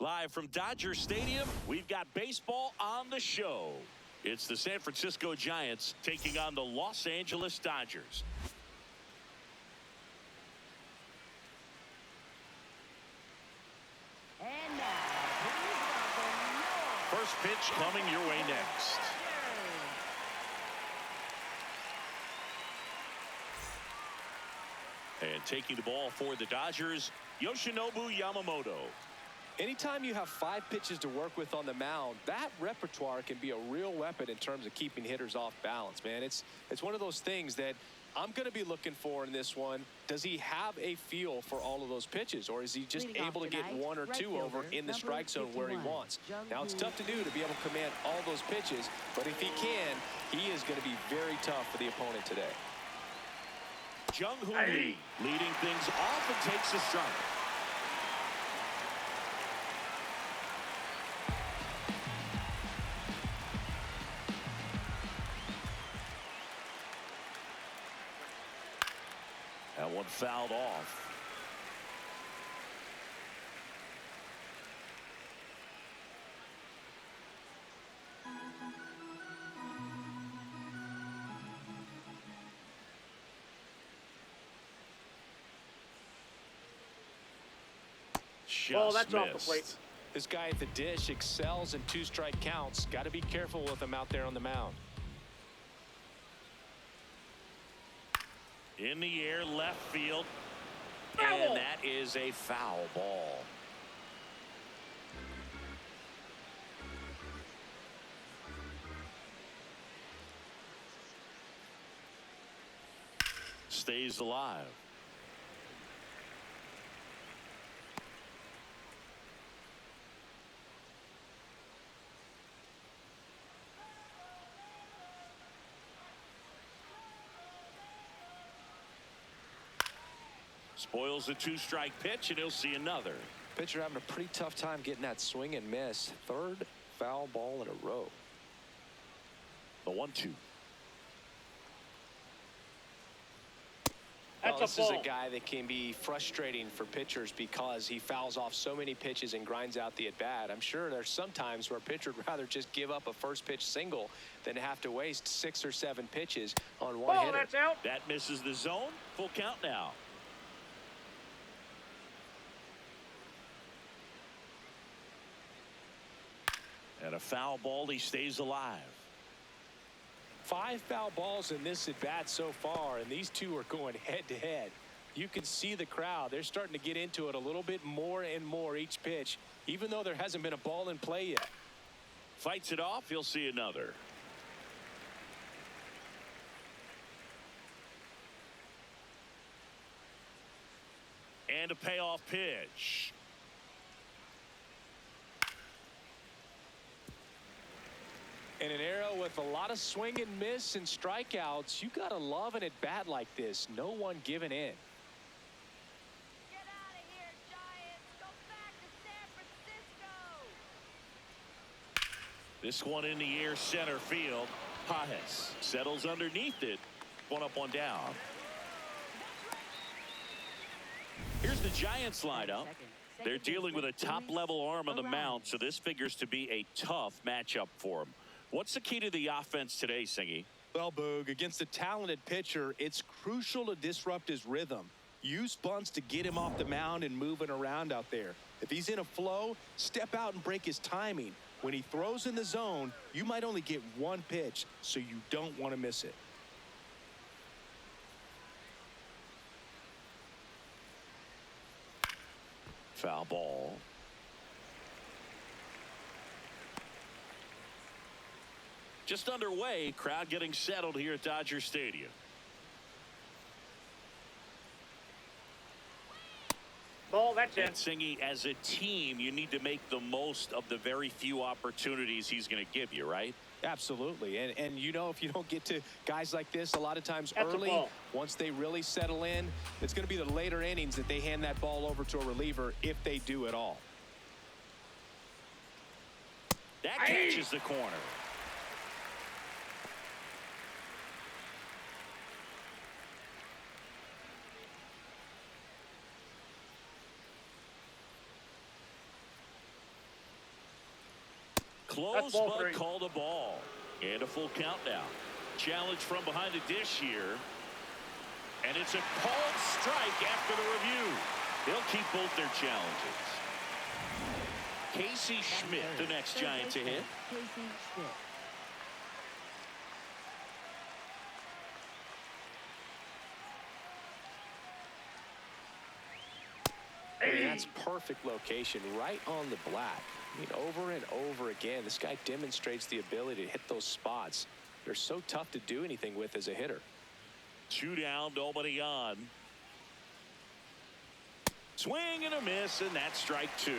Live from Dodger Stadium, we've got baseball on the show. It's the San Francisco Giants taking on the Los Angeles Dodgers. And now, first pitch coming your way next. And taking the ball for the Dodgers, Yoshinobu Yamamoto. Anytime you have 5 pitches to work with on the mound, that repertoire can be a real weapon in terms of keeping hitters off balance, man. It's one of those things that I'm going to be looking for in this one. Does he have a feel for all of those pitches, or is he just able to get 1 or 2 over in the strike zone where he wants? Now, it's tough to do to be able to command all those pitches, but if he can, he is going to be very tough for the opponent today. Jung-Hoo Lee leading things off and takes a strike. That one fouled off. That's off the plate. This guy at the dish excels in 2-strike counts. Got to be careful with him out there on the mound. In the air, left field. And that is a foul ball. Stays alive. Spoils a 2-strike pitch, and he'll see another. Pitcher having a pretty tough time getting that swing and miss. 3rd foul ball in a row. The 1-2. This is a guy that can be frustrating for pitchers because he fouls off so many pitches and grinds out the at-bat. I'm sure there's some times where a pitcher would rather just give up a first pitch single than have to waste 6 or 7 pitches on one hitter. That's out. That misses the zone. Full count now. And a foul ball. He stays alive. 5 foul balls in this at bat so far, and these two are going head to head. You can see the crowd. They're starting to get into it a little bit more and more each pitch, even though there hasn't been a ball in play yet. Fights it off. He'll see another. And a payoff pitch. In an era with a lot of swing and miss and strikeouts, you got to love an at-bat like this. No one giving in. Get out of here, Giants. Go back to San Francisco. This one in the air, center field. Pajes settles underneath it. 1 up, 1 down. Here's the Giants lineup. They're dealing with a top-level arm on the mound, so this figures to be a tough matchup for them. What's the key to the offense today, Singy? Well, Boog, against a talented pitcher, it's crucial to disrupt his rhythm. Use bunts to get him off the mound and moving around out there. If he's in a flow, step out and break his timing. When he throws in the zone, you might only get 1 pitch, so you don't want to miss it. Foul ball. Just underway, crowd getting settled here at Dodger Stadium. That's And it. Singy, as a team, you need to make the most of the very few opportunities he's going to give you, right? Absolutely. And you know, if you don't get to guys like this a lot of times That's early, once they really settle in, it's going to be the later innings that they hand that ball over to a reliever, if they do at all. That catches the corner. close, ball but three. called a ball. And a full count now. Challenge from behind the dish here. And it's a called strike after the review. They'll keep both their challenges. Casey Schmidt, the next Giant to hit. Casey Schmidt. And that's perfect location right on the black. I mean, over and over again, this guy demonstrates the ability to hit those spots. They're so tough to do anything with as a hitter. 2 down, nobody on. Swing and a miss, and that's strike 2.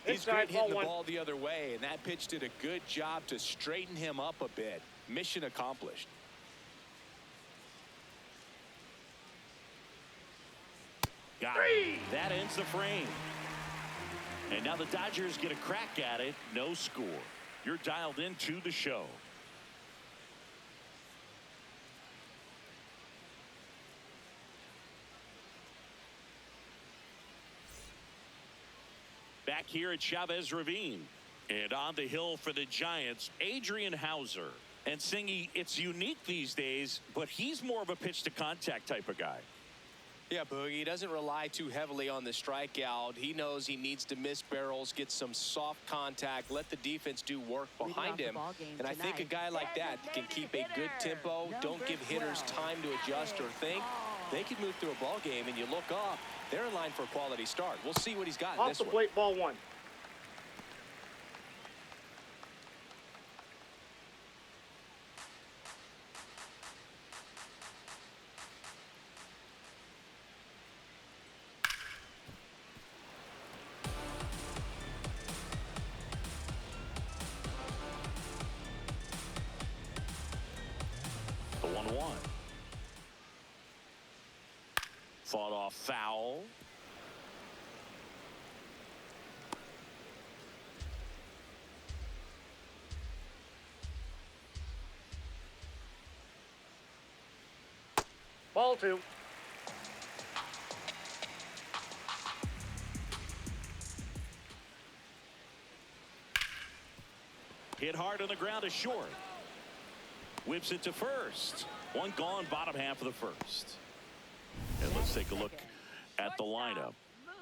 He's great Inside, hitting ball the one. ball the other way, and that pitch did a good job to straighten him up a bit. Mission accomplished. Got it. That ends the frame. And now the Dodgers get a crack at it. No score. You're dialed into the show. Back here at Chavez Ravine. And on the hill for the Giants, Adrian Hauser. And Singy, it's unique these days, but he's more of a pitch to contact type of guy. Yeah, Boogie, he doesn't rely too heavily on the strikeout. He knows he needs to miss barrels, get some soft contact, let the defense do work behind him. And I think a guy like that can keep a good tempo, don't give hitters time to adjust or think. They can move through a ball game, and you look up, they're in line for a quality start. We'll see what he's got in Off this the one. plate, ball one. The 1-1. Fought off foul. Ball two. Hit hard on the ground is short. Whips it to first. One gone, bottom half of the first. And let's take a look at the lineup.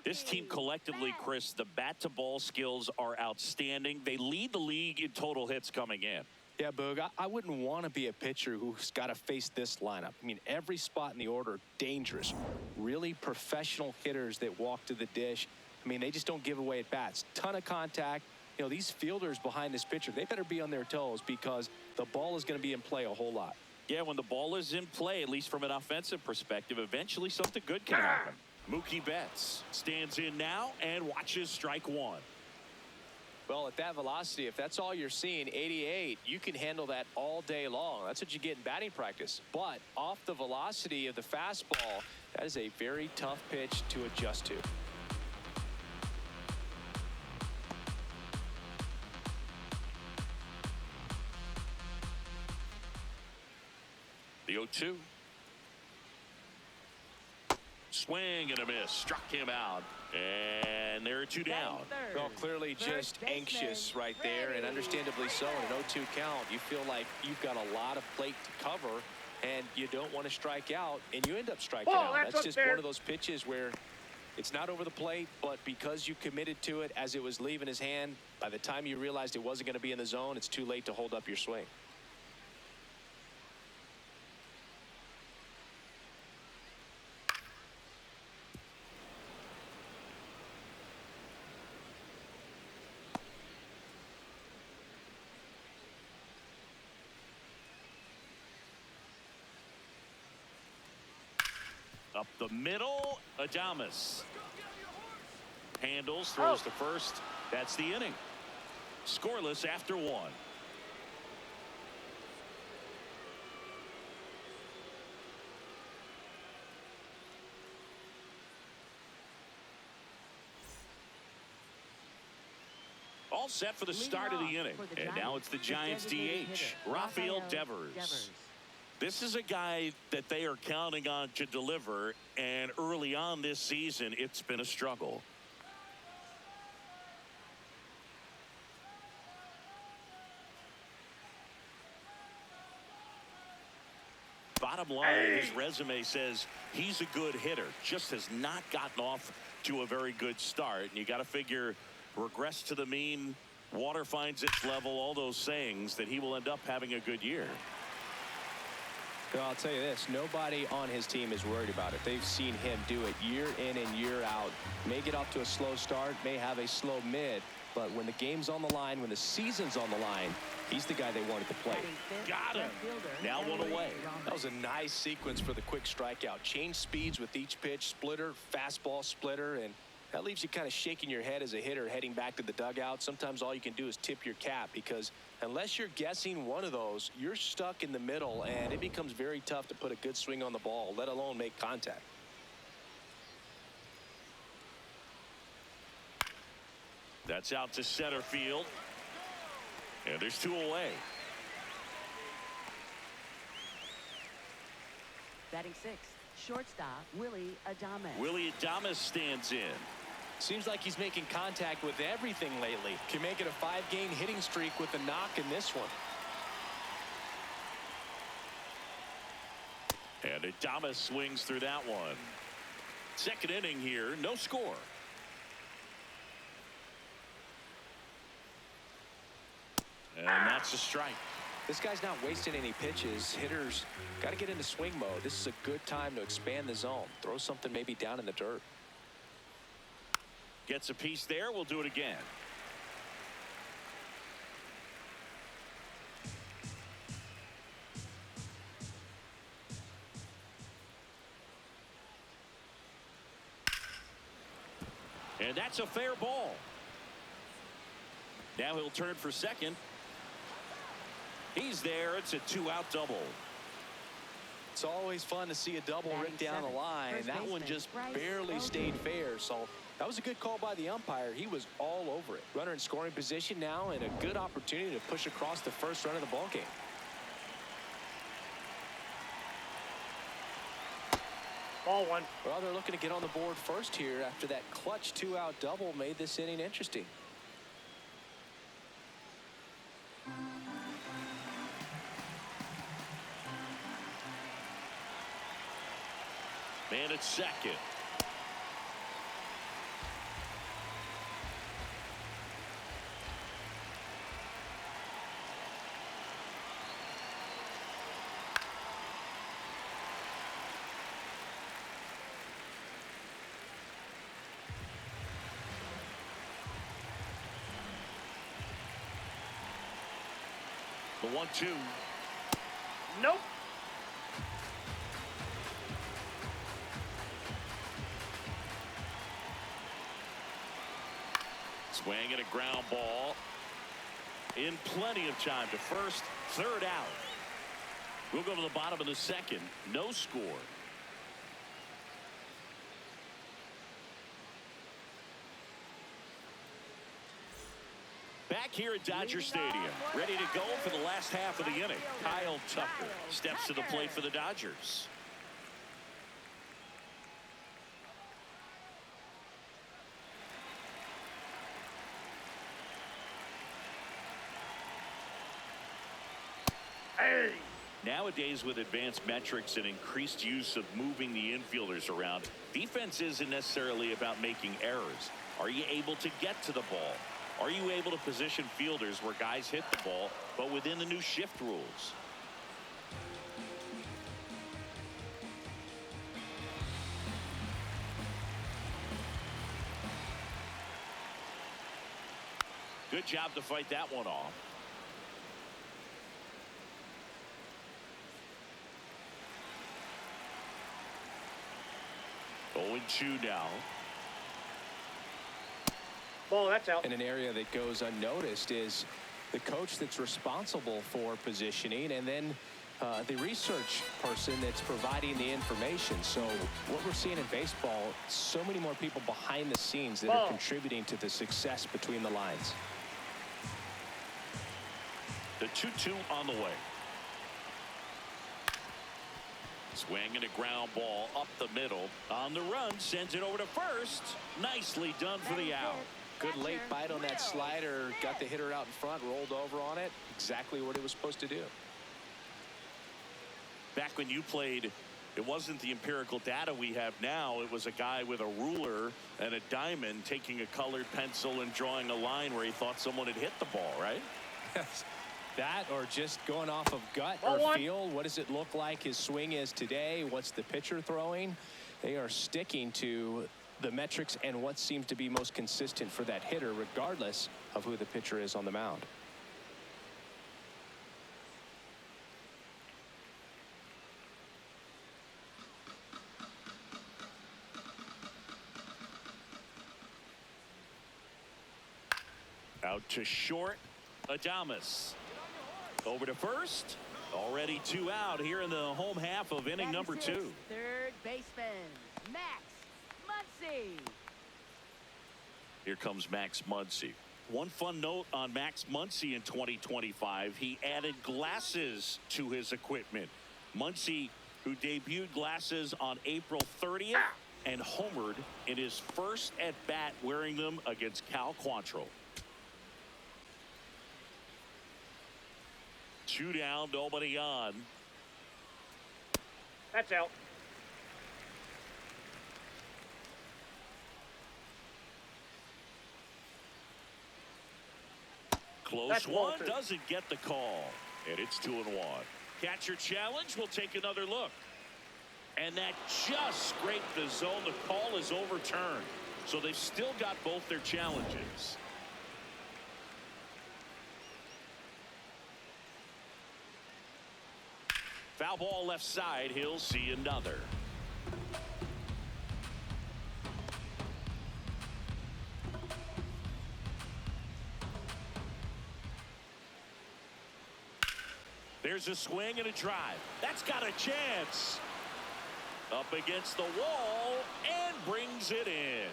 This team collectively, Chris, the bat-to-ball skills are outstanding. They lead the league in total hits coming in. Yeah, Boog, I wouldn't want to be a pitcher who's got to face this lineup. I mean, every spot in the order, dangerous. Really professional hitters that walk to the dish. I mean, they just don't give away at bats. Ton of contact. You know, these fielders behind this pitcher, they better be on their toes because the ball is going to be in play a whole lot. Yeah, when the ball is in play, at least from an offensive perspective, eventually something good can happen. Mookie Betts stands in now and watches strike one. Well, at that velocity, if that's all you're seeing, 88, you can handle that all day long. That's what you get in batting practice. But off the velocity of the fastball, that is a very tough pitch to adjust to. The 0-2. Swing and a miss. Struck him out. And there are two down. Well, clearly just anxious right there, and understandably so. In an 0-2 count, you feel like you've got a lot of plate to cover, and you don't want to strike out, and you end up striking out. That's just one of those pitches where it's not over the plate, but because you committed to it as it was leaving his hand, by the time you realized it wasn't going to be in the zone, it's too late to hold up your swing. Up the middle, Adames handles, throws to first. That's the inning. Scoreless after one. all set for the start of the inning. And now it's the Giants DH, Rafael Devers. This is a guy that they are counting on to deliver, and early on this season, it's been a struggle. Bottom line, his resume says he's a good hitter, just has not gotten off to a very good start. And you got to figure, regress to the mean, water finds its level, all those sayings, that he will end up having a good year. Well, I'll tell you this, nobody on his team is worried about it. They've seen him do it year in and year out. May get off to a slow start, may have a slow mid, but when the game's on the line, when the season's on the line, he's the guy they wanted to play. Got him. Now one away. That was a nice sequence for the quick strikeout. Change speeds with each pitch, splitter, fastball, splitter, and that leaves you kind of shaking your head as a hitter heading back to the dugout. Sometimes all you can do is tip your cap, because unless you're guessing one of those, you're stuck in the middle, and it becomes very tough to put a good swing on the ball, let alone make contact. That's out to center field. And there's two away. Batting sixth, shortstop Willie Adames. Willie Adames stands in. Seems like he's making contact with everything lately. Can make it a 5-game hitting streak with a knock in this one. And Adames swings through that one. Second inning here, no score. And that's a strike. This guy's not wasting any pitches. Hitters got to get into swing mode. This is a good time to expand the zone. Throw something maybe down in the dirt. Gets a piece there. We'll do it again. And that's a fair ball. Now he'll turn for second. He's there. It's a 2-out double. It's always fun to see a double right down the line. That one just barely stayed fair. So that was a good call by the umpire. He was all over it. Runner in scoring position now, and a good opportunity to push across the first run of the ball game. Ball one. Well, they're looking to get on the board first here after that clutch 2-out double made this inning interesting. Man at second. The 1-2. Nope. Swinging a ground ball. In plenty of time to first, third out. We'll go to the bottom of the second. No score. Back here at Dodger Stadium, ready to go for the last half of the inning. Kyle Tucker steps to the plate for the Dodgers. Hey. Nowadays, with advanced metrics and increased use of moving the infielders around, defense isn't necessarily about making errors. Are you able to get to the ball? Are you able to position fielders where guys hit the ball, but within the new shift rules? Good job to fight that one off. Oh, 0-2 now. Ball, that's out. And an area that goes unnoticed is the coach that's responsible for positioning, and then the research person that's providing the information. So what we're seeing in baseball, so many more people behind the scenes that are contributing to the success between the lines. The 2-2 on the way. Swinging a ground ball up the middle. On the run, sends it over to first. Nicely done for the out. Good late bite on that slider. Got the hitter out in front, rolled over on it. Exactly what he was supposed to do. Back when you played, it wasn't the empirical data we have now. It was a guy with a ruler and a diamond taking a colored pencil and drawing a line where he thought someone had hit the ball, right? That or just going off of gut Ball or one. feel. What does it look like his swing is today? What's the pitcher throwing? They are sticking to the metrics and what seems to be most consistent for that hitter, regardless of who the pitcher is on the mound. Out to short. Adames. Over to first. Already 2 out here in the home half of inning number 2. Third baseman, Max Muncy. Here comes Max Muncy. One fun note on Max Muncy in 2025. He added glasses to his equipment. Muncy, who debuted glasses on April 30th and homered in his first at-bat wearing them against Cal Quantrill. 2 down, nobody on. That's out. Close That's one, Walter. doesn't get the call. And it's 2-1. Catcher challenge, we'll take another look. And that just scraped the zone. The call is overturned. So they've still got both their challenges. Foul ball left side. He'll see another. There's a swing and a drive. That's got a chance. Up against the wall and brings it in.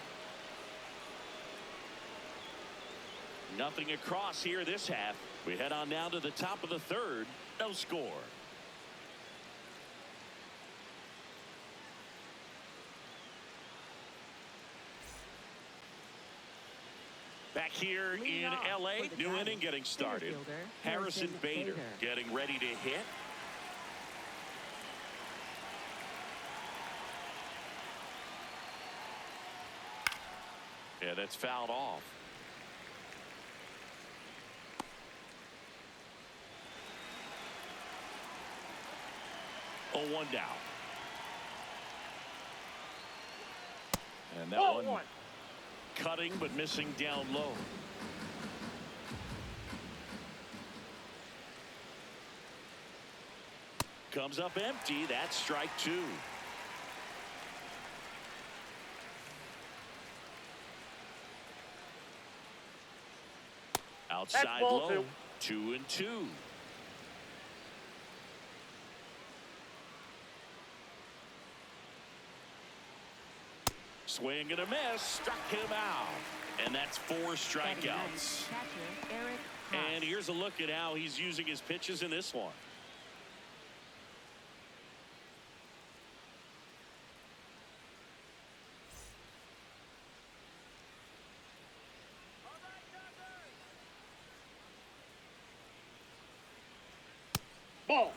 Nothing across here this half. We head on down to the top of the third. No score. Back here in L.A., new inning getting started. Harrison Bader getting ready to hit. Yeah, that's fouled off. Oh, 1 down. And that one cutting but missing down low. Comes up empty. That's strike 2. Outside low. 2-2. Swing and a miss. Struck him out. And that's 4 strikeouts. And here's a look at how he's using his pitches in this one. Ball.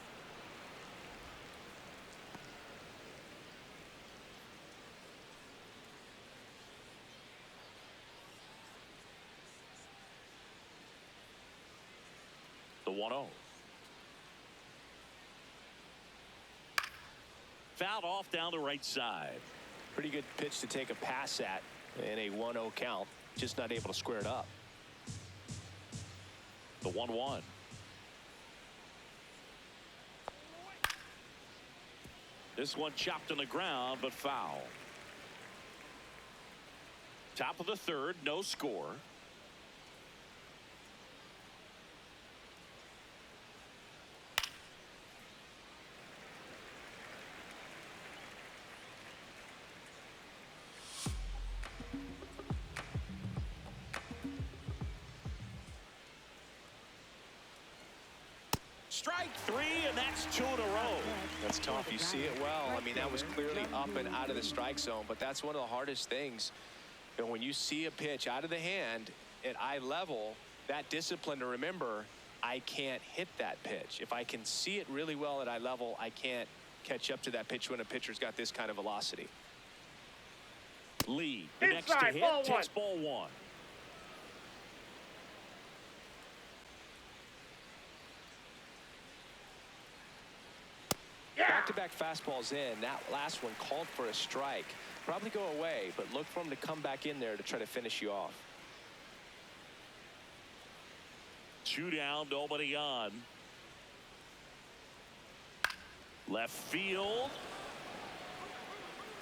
The 1-0. Fouled off down the right side. Pretty good pitch to take a pass at in a 1-0 count. Just not able to square it up. The 1-1. This one chopped on the ground, but foul. Top of the third, no score. Strike three, and that's 2 in a row. That's tough. You see it well. I mean, that was clearly up and out of the strike zone, but that's one of the hardest things. You know, when you see a pitch out of the hand at eye level, that discipline to remember, I can't hit that pitch. If I can see it really well at eye level, I can't catch up to that pitch when a pitcher's got this kind of velocity. Lee, the next to hit, takes ball one. Back-to-back fastballs in. That last one called for a strike. Probably go away, but look for him to come back in there to try to finish you off. 2 down, nobody on. Left field.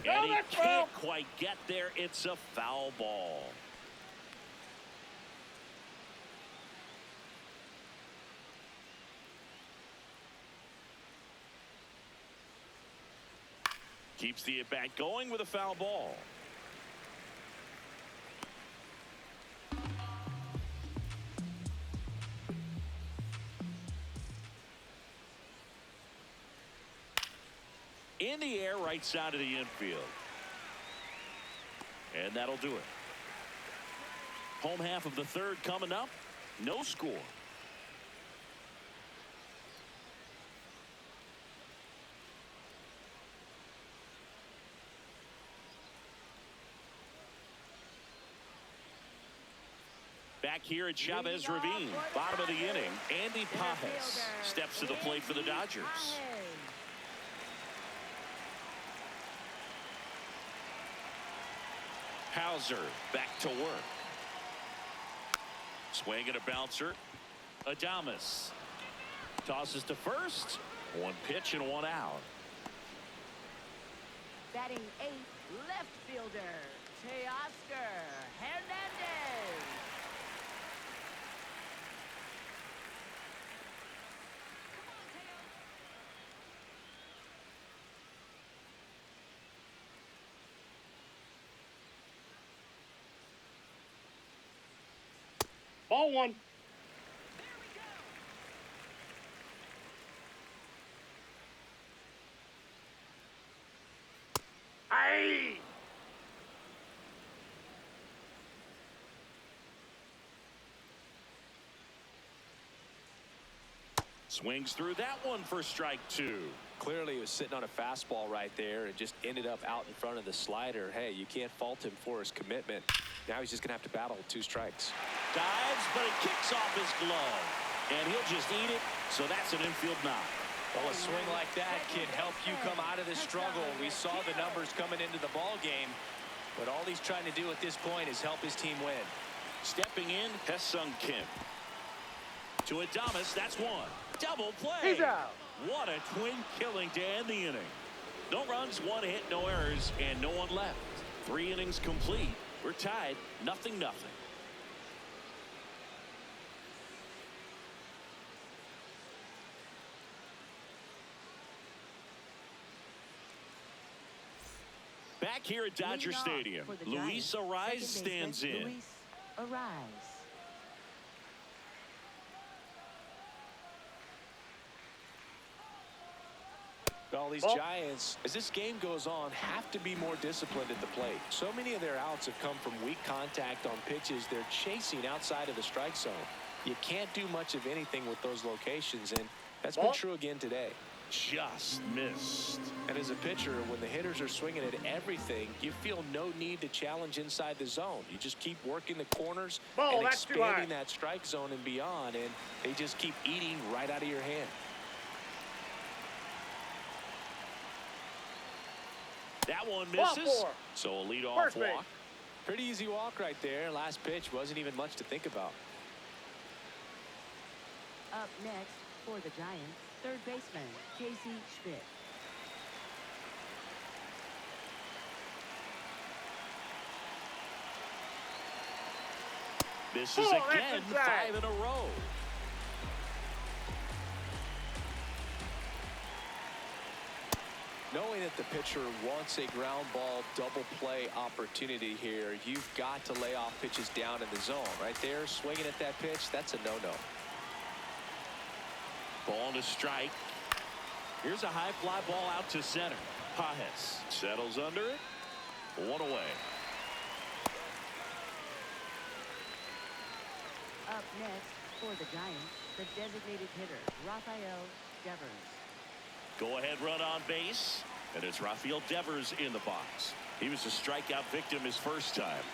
And he can't quite get there. It's a foul ball. Keeps the at-bat going with a foul ball. In the air, right side of the infield. And that'll do it. Home half of the third coming up. No score. Back here at Chavez Ravine, bottom of the inning, Andy Pajes steps to the plate for the Dodgers. Hauser back to work. Swing and a bouncer. Adames tosses to first. 1 pitch and 1 out. Batting 8th, left fielder, Teoscar Hernandez. Ball one. Aye. Swings through that one for strike 2. Clearly he was sitting on a fastball right there and just ended up out in front of the slider. Hey, you can't fault him for his commitment. Now he's just going to have to battle with 2 strikes. Dives, but it kicks off his glove. And he'll just eat it, so that's an infield knock. Well, a swing like that can help you come out of the struggle. We saw the numbers coming into the ball game, but all he's trying to do at this point is help his team win. Stepping in, Ha-Seong Kim. To Adames, that's 1. Double play. He's out. What a twin killing to end the inning. No runs, 1 hit, no errors, and no one left. 3 innings complete. We're tied, 0-0. Back here at Dodger Stadium, Luis Arraez stands in. Luis Arraez. All these Giants, as this game goes on, have to be more disciplined at the plate. So many of their outs have come from weak contact on pitches they're chasing outside of the strike zone. You can't do much of anything with those locations, and that's been true again today. Just missed. And as a pitcher, when the hitters are swinging at everything, you feel no need to challenge inside the zone. You just keep working the corners and expanding that strike zone and beyond, and they just keep eating right out of your hand. That one misses, so a leadoff walk. Pretty easy walk right there. Last pitch wasn't even much to think about. Up next for the Giants, third baseman, Casey Schmidt. This is again 5 in a row. Knowing that the pitcher wants a ground ball double play opportunity here, you've got to lay off pitches down in the zone. Right there, swinging at that pitch, that's a no-no. Ball to strike. Here's a high fly ball out to center. Pages settles under it. One away. Up next for the Giants, the designated hitter, Rafael Devers. Go-ahead run on base, and it's Rafael Devers in the box. He was a strikeout victim his first time.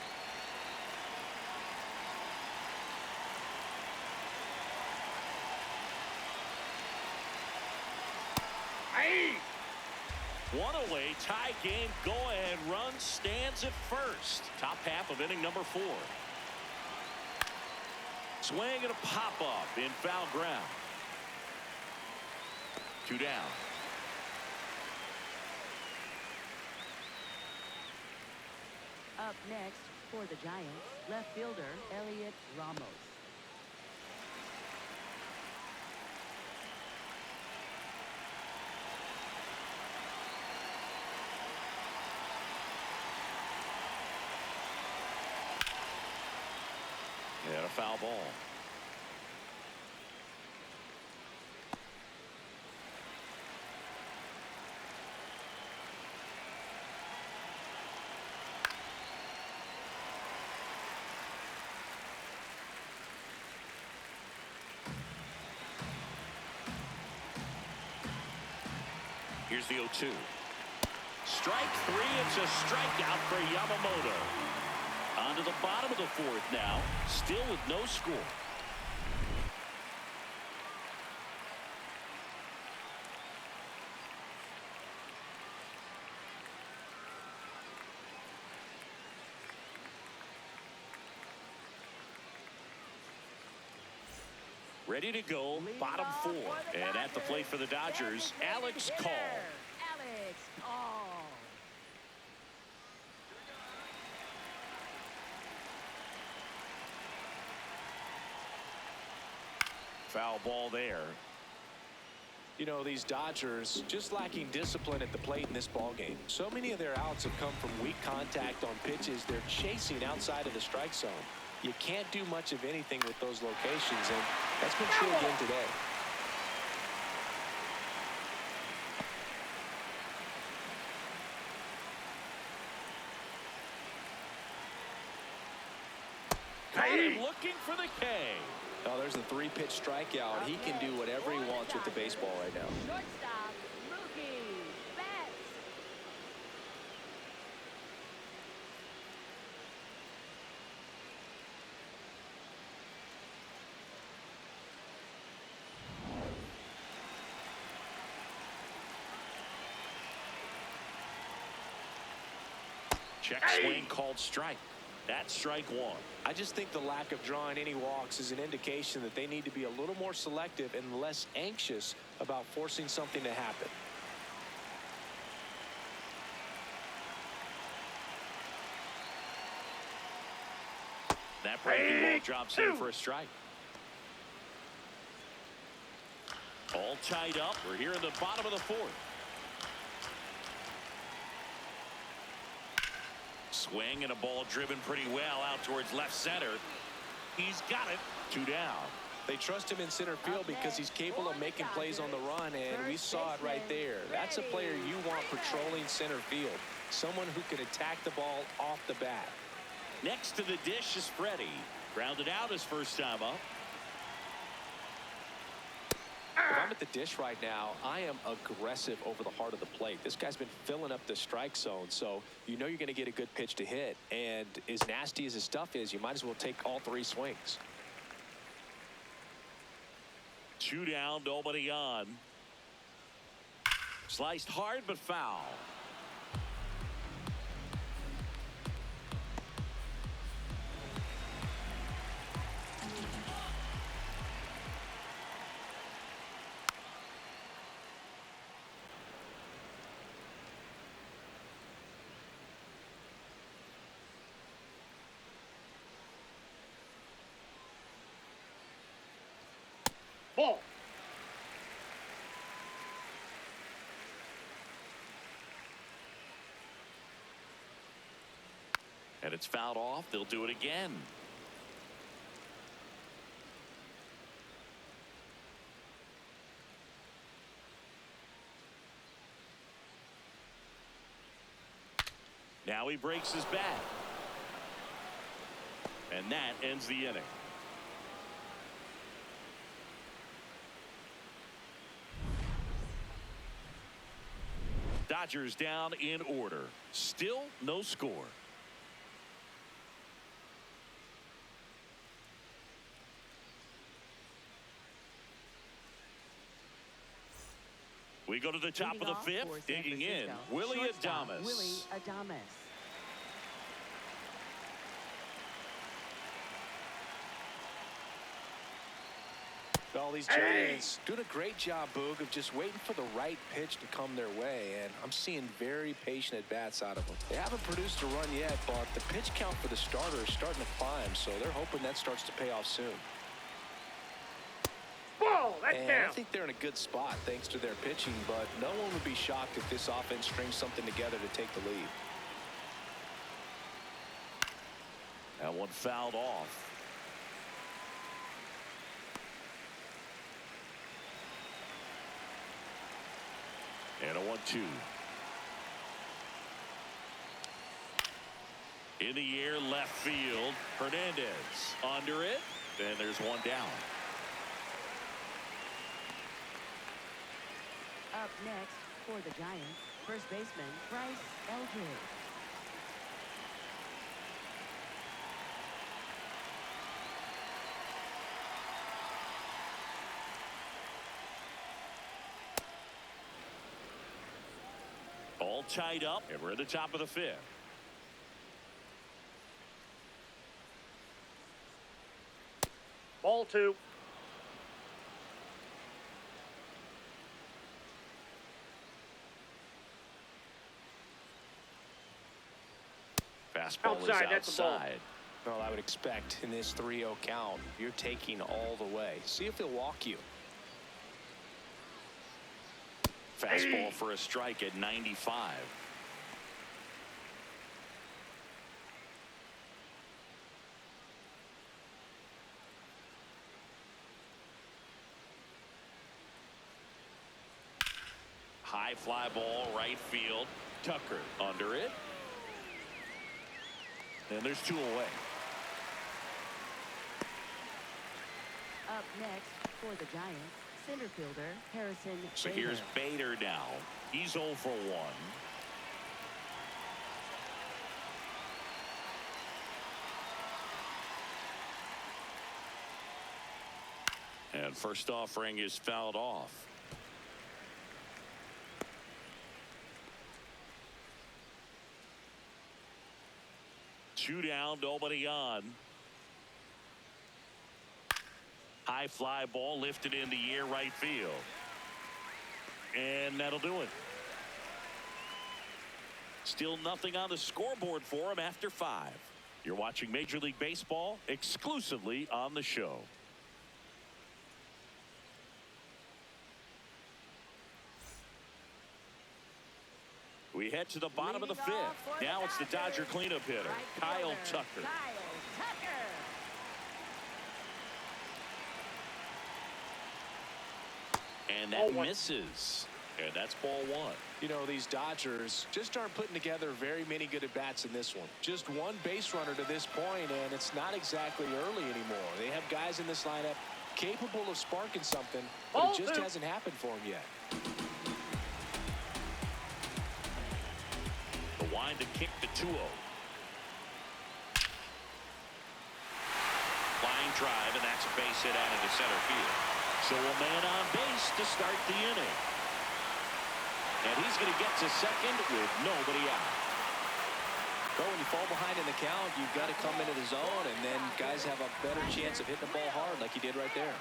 One away, tie game, go-ahead run stands at first. Top half of inning number 4. Swing and a pop-up in foul ground. 2 down. Up next for the Giants, left fielder Elliot Ramos. And a foul ball. Here's the 0-2. Strike 3. It's a strikeout for Yamamoto. On to the bottom of the 4th now, still with no score. Ready to go, bottom 4. And at the plate for the Dodgers, Alex Call. Alex Call. Foul ball there. You know, these Dodgers just lacking discipline at the plate in this ball game. So many of their outs have come from weak contact on pitches they're chasing outside of the strike zone. You can't do much of anything with those locations, and that's been true again today. Caught him looking for the K. Oh, there's the 3-pitch strikeout. He can do whatever he wants with the baseball right now. Shortstop, Mookie Betts. Check swing called strike. That's strike 1. I just think the lack of drawing any walks is an indication that they need to be a little more selective and less anxious about forcing something to happen. That breaking ball drops in for a strike. All tied up. We're here in the bottom of the 4th. Swing and a ball driven pretty well out towards left center. He's got it. 2 down. They trust him in center field because he's capable of making plays on the run, and we saw it right there. That's a player you want patrolling center field. Someone who can attack the ball off the bat. Next to the dish is Freddie. Grounded out his first time up. If I'm at the dish right now, I am aggressive over the heart of the plate. This guy's been filling up the strike zone, so you know you're going to get a good pitch to hit. And as nasty as his stuff is, you might as well take all 3 swings. 2 down, nobody on. Sliced hard but foul. Ball. And it's fouled off. They'll do it again. Now he breaks his bat. And that ends the inning. Dodgers down in order. Still no score. We go to the top of the fifth. Digging in, Willie Adames. Willie Adames. Well, these Giants doing a great job, Boog, of just waiting for the right pitch to come their way, and I'm seeing very patient at-bats out of them. They haven't produced a run yet, but the pitch count for the starter is starting to climb, so they're hoping that starts to pay off soon. Ball, that's And down. I think they're in a good spot thanks to their pitching, but no one would be shocked if this offense strings something together to take the lead. That one fouled off. And a 1-2. In the air, left field. Hernandez under it. And there's one down. Up next for the Giants, first baseman Bryce Eldridge. All tied up, and we're at the top of the fifth. Ball 2. Fastball is Outside, that's a ball. outside. Well, I would expect in this 3-0 count, you're taking all the way. See if he'll walk you. Fastball for a strike at 95. High fly ball, right field. Tucker under it. And there's 2 away. Up next for the Giants, center fielder Harrison So Bader. here's Bader now. He's 0 for 1. And first offering is fouled off. Two down, nobody on. High fly ball lifted in the air, right field. And that'll do it. Still nothing on the scoreboard for him after 5. You're watching Major League Baseball exclusively on the show. We head to the bottom of the Leading off fifth. for the Now it's the Dodger Dodgers. cleanup hitter, Right Kyle fielder, Tucker. Kyle Tucker. And that Ball 1. misses. And that's ball 1. You know, these Dodgers just aren't putting together very many good at-bats in this one. Just one base runner to this point, and it's not exactly early anymore. They have guys in this lineup capable of sparking something, but Ball it just 2. hasn't happened for them yet. The wind to kick the 2-0. Flying drive, and that's a base hit out into center field. So a man on base to start the inning. And he's going to get to second with nobody out. But when you fall behind in the count, you've got to come into the zone, and then guys have a better chance of hitting the ball hard like he did right there.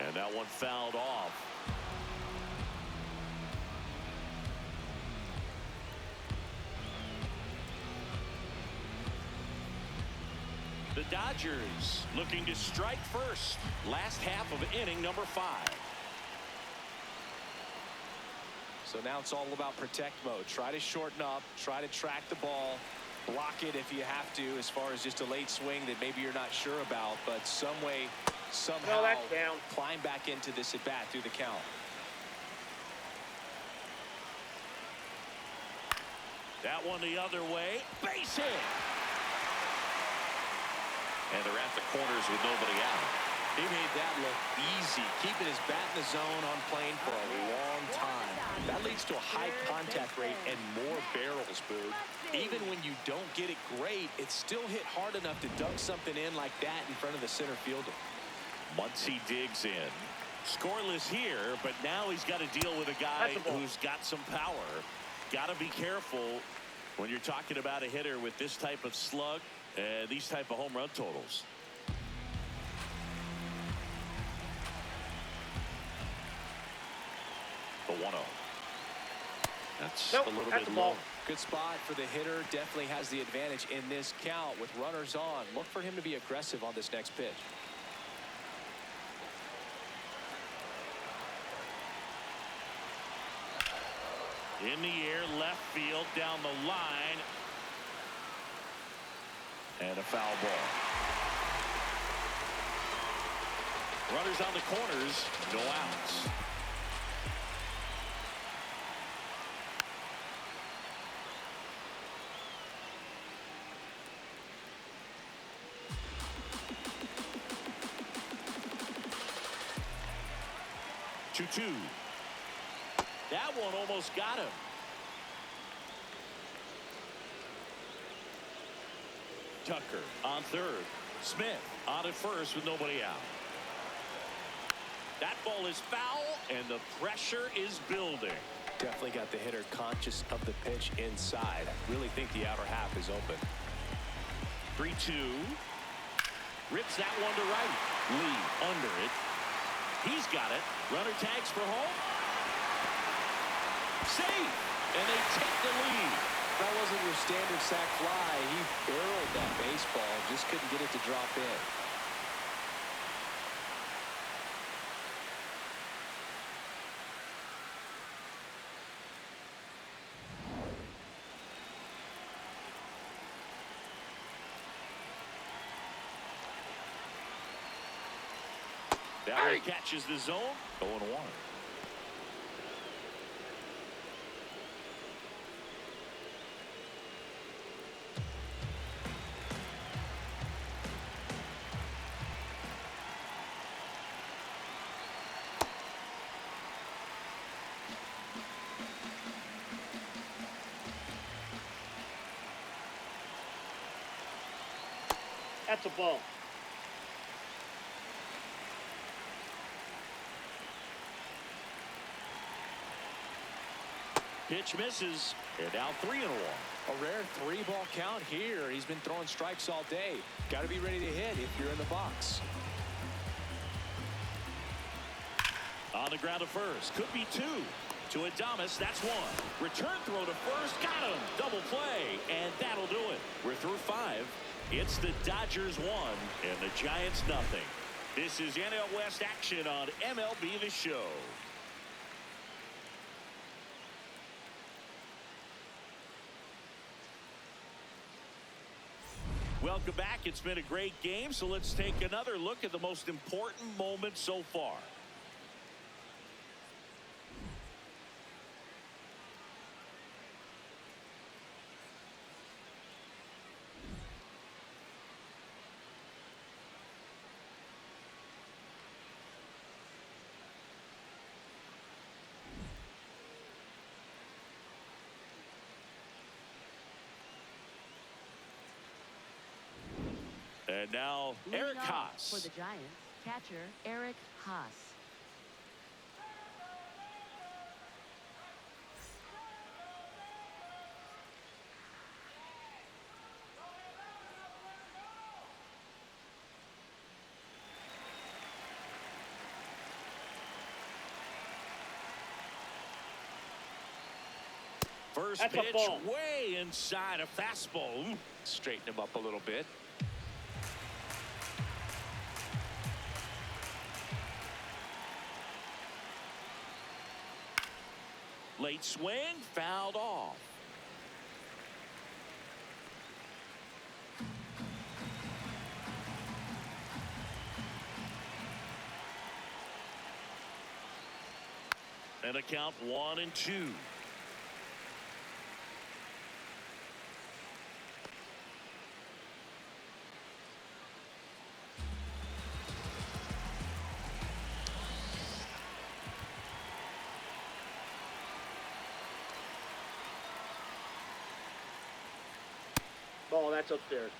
And that one fouled off. The Dodgers looking to strike first. Last half of inning number 5. So now it's all about protect mode. Try to shorten up, try to track the ball, block it if you have to, as far as just a late swing that maybe you're not sure about, but some way, somehow, that's down. climb back into this at bat through the count. That one the other way. Base hit. And they're at the corners with nobody out. He made that look easy, keeping his bat in the zone on plane for a long time. That leads to a high contact rate and more barrels, Boog. Even when you don't get it great, it's still hit hard enough to dunk something in like that in front of the center fielder. Muncy digs in. Scoreless here, but now he's got to deal with a guy who's got some power. Got to be careful when you're talking about a hitter with this type of slug and these type of home run totals. The 1-0. That's a little bit low. Good spot for the hitter. Definitely has the advantage in this count with runners on. Look for him to be aggressive on this next pitch. In the air, left field, down the line. And a foul ball. Runners on the corners, no outs. Two. That one almost got him. Tucker on third. Smith on at first with nobody out. That ball is foul, and the pressure is building. Definitely got the hitter conscious of the pitch inside. Really think the outer half is open. 3-2. Rips that one to right. Lee under it. He's got it. Runner tags for home. Safe. And they take the lead. That wasn't your standard sac fly. He barreled that baseball. Just couldn't get it to drop in. That one catches the zone. 0-1. That's a ball. Pitch misses, and now 3-1. A rare 3-ball count here. He's been throwing strikes all day. Got to be ready to hit if you're in the box. On the ground to first. Could be 2. To Adames, that's 1. Return throw to first. Got him. Double play, and that'll do it. We're through 5. It's the Dodgers 1 and the Giants nothing. This is NL West action on MLB The Show. Welcome back. It's been a great game, so let's take another look at the most important moment so far. And now Eric Haas. For the Giants, catcher Eric Haas. First That's a pitch ball. way inside a fastball. Ooh. Straighten him up a little bit. Late swing, fouled off. And a count 1-2. Ball, that's upstairs.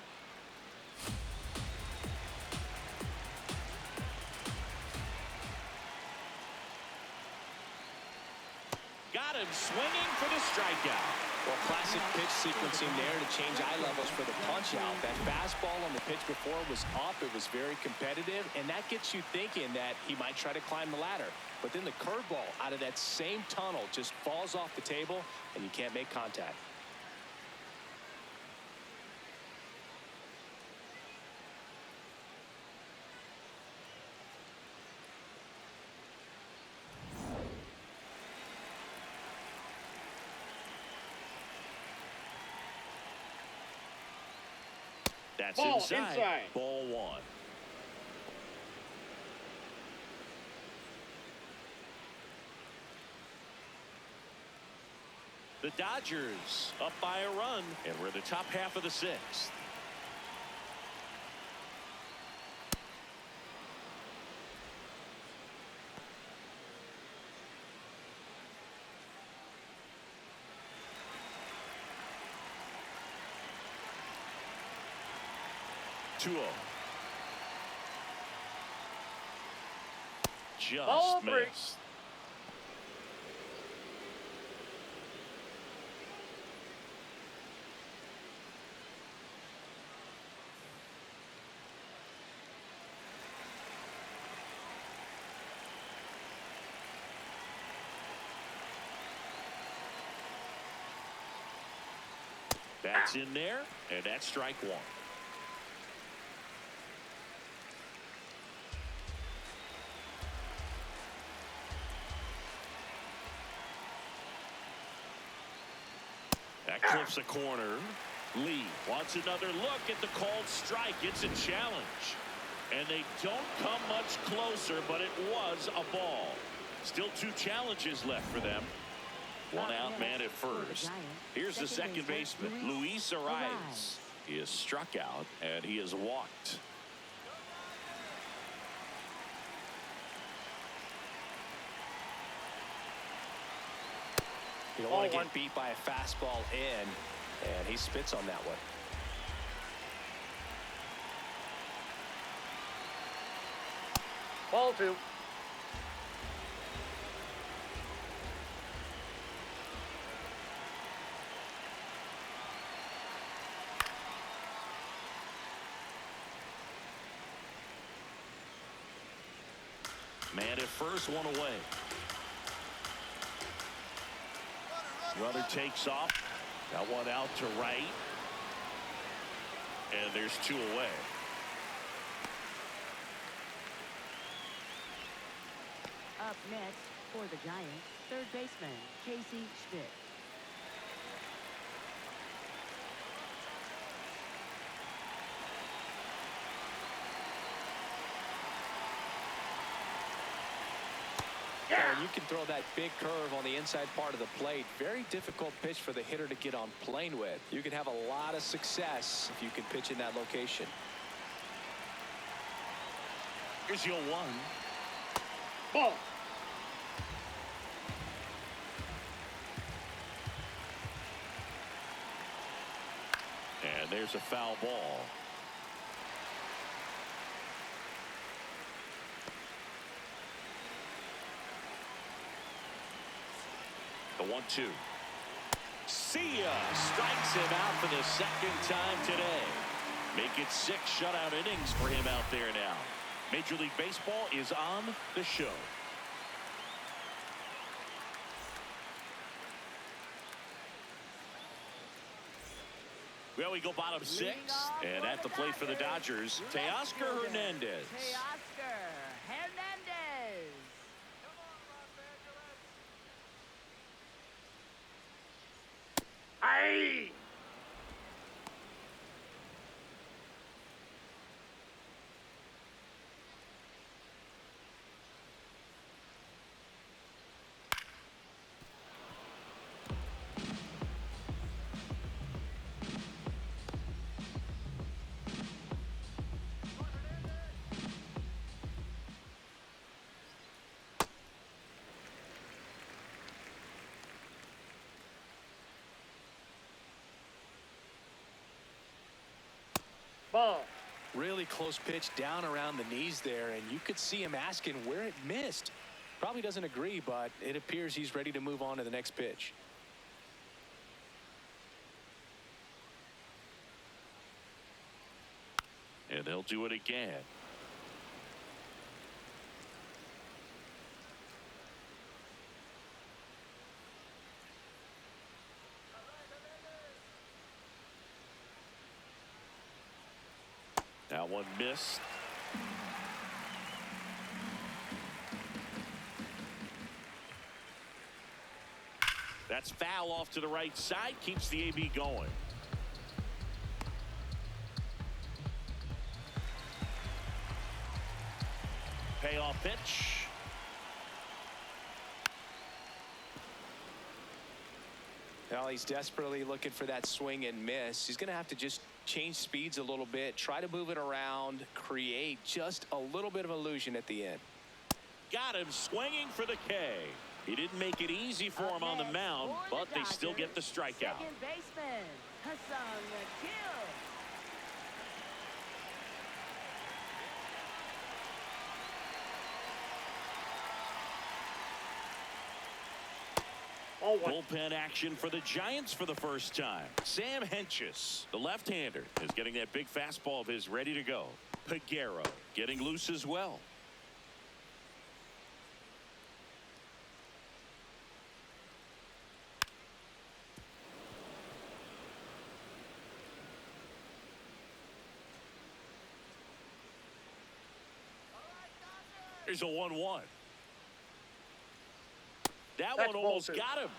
Got him swinging for the strikeout. Well, classic pitch sequencing there to change eye levels for the punch out. That fastball on the pitch before was up. It was very competitive, and that gets you thinking that he might try to climb the ladder. But then the curveball out of that same tunnel just falls off the table, and you can't make contact. That's Ball inside. Ball one. The Dodgers up by a run, and we're in the top half of the sixth. Just Ball three. missed. That's in there, and that's strike one. That clips a corner. Lee wants another look at the called strike. It's a challenge. And they don't come much closer, but it was a ball. Still two challenges left for them. One out man at first. Here's the second baseman, Luis Arias. He is struck out, and he is walked. You don't want to get beat by a fastball in, and he spits on that one. Ball two. Man at first, one away. Runner takes off. Got one out to right. And there's two away. Up next for the Giants, third baseman Casey Schmidt. And you can throw that big curve on the inside part of the plate. Very difficult pitch for the hitter to get on plane with. You can have a lot of success if you can pitch in that location. Here's your one. Ball. And there's a foul ball. The 1-2. See ya! Strikes him out for the second time today. Make it 6 shutout innings for him out there now. Major League Baseball is on the show. Well, we go bottom 6, and at the plate for the Dodgers, Teoscar Hernandez. Teoscar Hernandez. Ball. Really close pitch down around the knees there, and you could see him asking where it missed. Probably doesn't agree, but it appears he's ready to move on to the next pitch. And they'll do it again. That one missed. That's foul off to the right side. Keeps the AB going. Payoff pitch. Well, he's desperately looking for that swing and miss. He's going to have to just change speeds a little bit, try to move it around, create just a little bit of illusion at the end. Got him swinging for the K. He didn't make it easy for him on the mound, but they still get the strikeout. Second baseman, Hassan Kill. Ball one. Bullpen action for the Giants for the first time. Sam Hentges, the left-hander, is getting that big fastball of his ready to go. Peguero getting loose as well. Here's a 1-1. That That's one almost ball two. got him.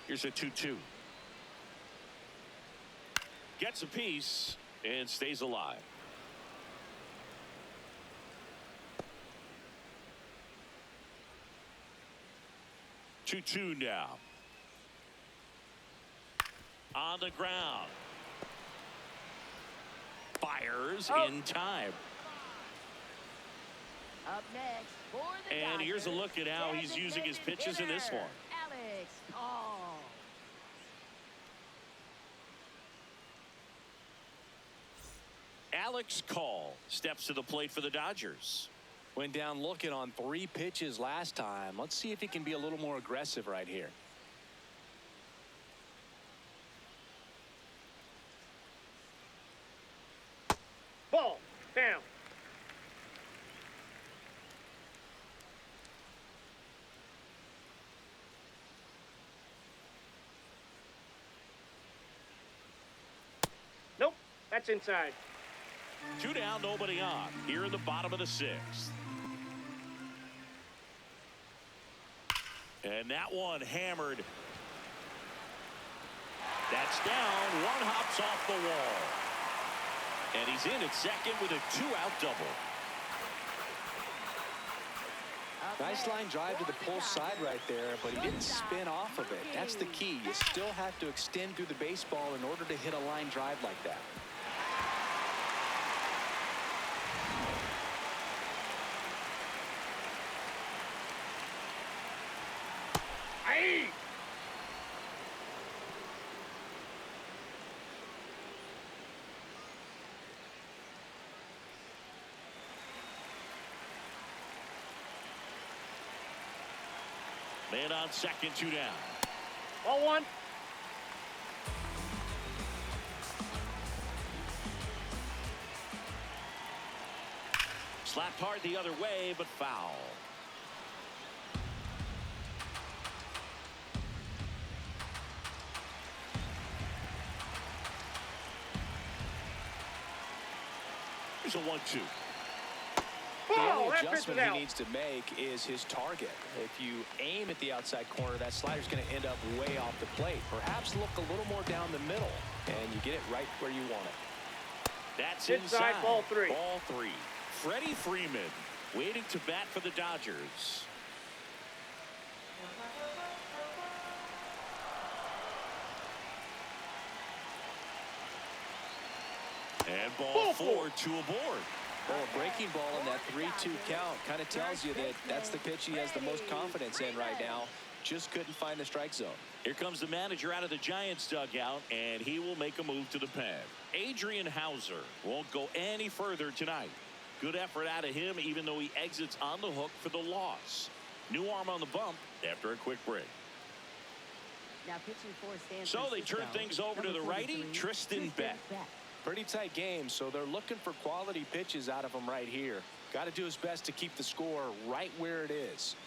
Here's a 2-2. Gets a piece and stays alive. 2-2 now. On the ground. Fires in time. Up next for the And here's a Dodgers, look at how he's using his designated pitches in this hitter, one. Alex Call. Alex Call steps to the plate for the Dodgers. Went down looking on 3 pitches last time. Let's see if he can be a little more aggressive right here. Ball. Down. Nope. That's inside. 2 down, nobody on. Here in the bottom of the 6th. And that one hammered. That's down. One hops off the wall. And he's in at second with a 2-out double. Nice line drive to the pull side right there, but he didn't spin off of it. That's the key. You still have to extend through the baseball in order to hit a line drive like that. Aye. Man on second, 2 down. Ball one. Slapped hard the other way, but foul. Here's a 1-2. The Ball. only That pitch is adjustment out. he needs to make is his target. If you aim at the outside corner, that slider's going to end up way off the plate. Perhaps look a little more down the middle, and you get it right where you want it. That's Inside, inside. ball three. Ball 3. Freddie Freeman waiting to bat for the Dodgers. And And ball 4 to a board. Well, a breaking ball in that 3-2 count kind of tells you that that's the pitch he has the most confidence in right now. Just couldn't find the strike zone. Here comes the manager out of the Giants dugout, and he will make a move to the pad. Adrian Hauser won't go any further tonight. Good effort out of him, even though he exits on the hook for the loss. New arm on the bump after a quick break. Now pitching for San So they turn Francisco, things over to the number righty, 43, Tristan Beck. Pretty tight game, so they're looking for quality pitches out of him right here. Got to do his best to keep the score right where it is.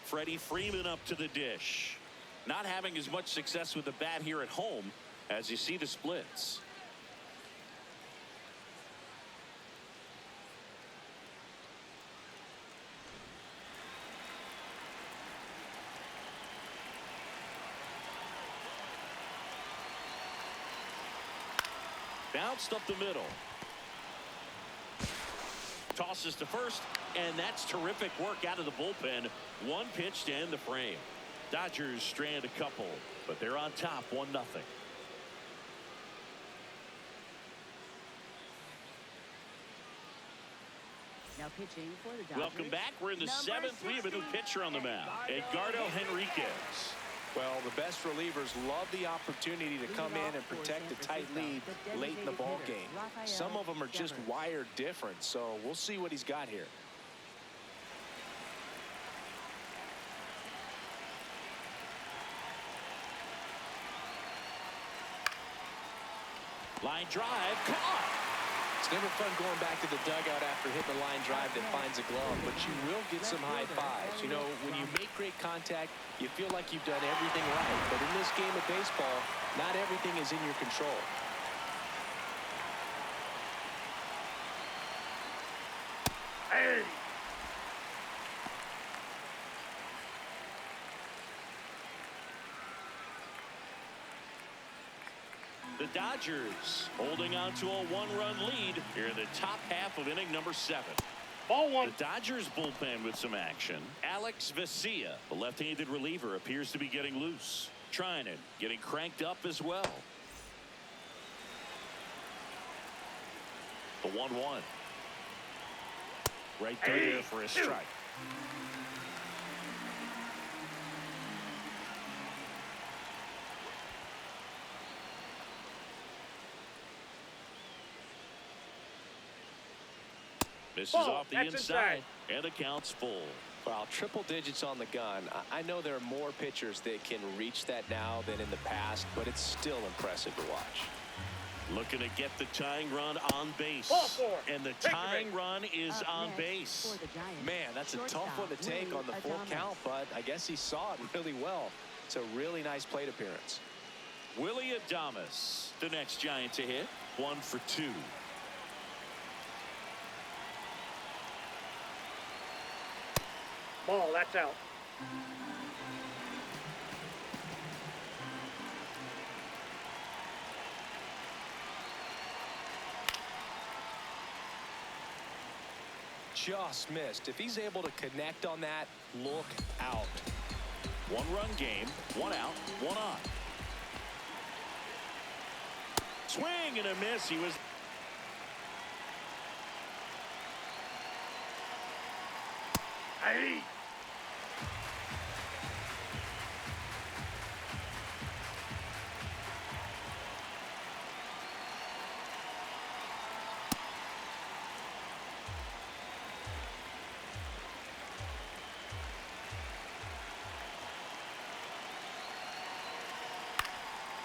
Freddie Freeman up to the dish. Not having as much success with the bat here at home as you see the splits. Bounced up the middle. Tosses to first, and that's terrific work out of the bullpen. One pitch to end the frame. Dodgers strand a couple, but they're on top 1-0. Now pitching for the Dodgers. Welcome back. We're in the Number 7th. We have a new 16, pitcher on the mound, Edgardo Henriquez. Well, the best relievers love the opportunity to come in and protect a tight lead late in the ball game. Some of them are just wired different, so we'll see what he's got here. Line drive, caught. It's never fun going back to the dugout after hitting a line drive that finds a glove, but you will get some high fives. You know, when you make great contact, you feel like you've done everything right. But in this game of baseball, not everything is in your control. Hey! The Dodgers holding on to a 1-run lead here in the top half of inning number 7. Ball 1. The Dodgers bullpen with some action. Alex Vesia, the left-handed reliever, appears to be getting loose. Trinan getting cranked up as well. The 1-1. Right through there for a strike. Misses off the inside, and the count's full. Well, triple digits on the gun. I know there are more pitchers that can reach that now than in the past, but it's still impressive to watch. Looking to get the tying run on base. Ball 4. And the tying run is on base. Man, that's a tough one to take on the full count, but I guess he saw it really well. It's a really nice plate appearance. Willie Adames, the next Giant to hit. 1 for 2. Ball, that's out. Just missed. If he's able to connect on that, look out. 1-run game, 1 out, 1 on. Swing and a miss. He was. Hey!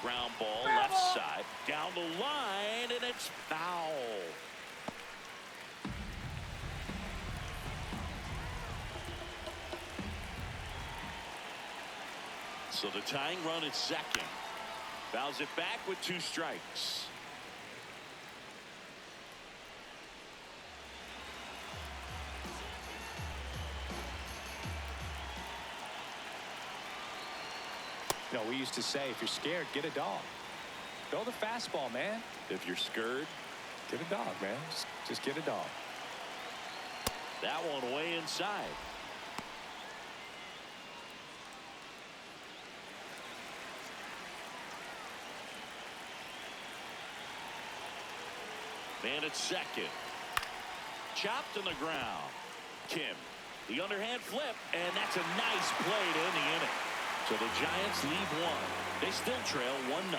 Ground ball, left side, down the line, and it's foul. So the tying run is second. Fouls it back with 2 strikes. You know, we used to say, if you're scared, get a dog. Throw the fastball, man. If you're scared, Get a dog, man. Just get a dog. that one way inside. And it's second. Chopped on the ground. Kim, the underhand flip, and that's a nice play to end the inning. So the Giants leave one. They still trail 1-0.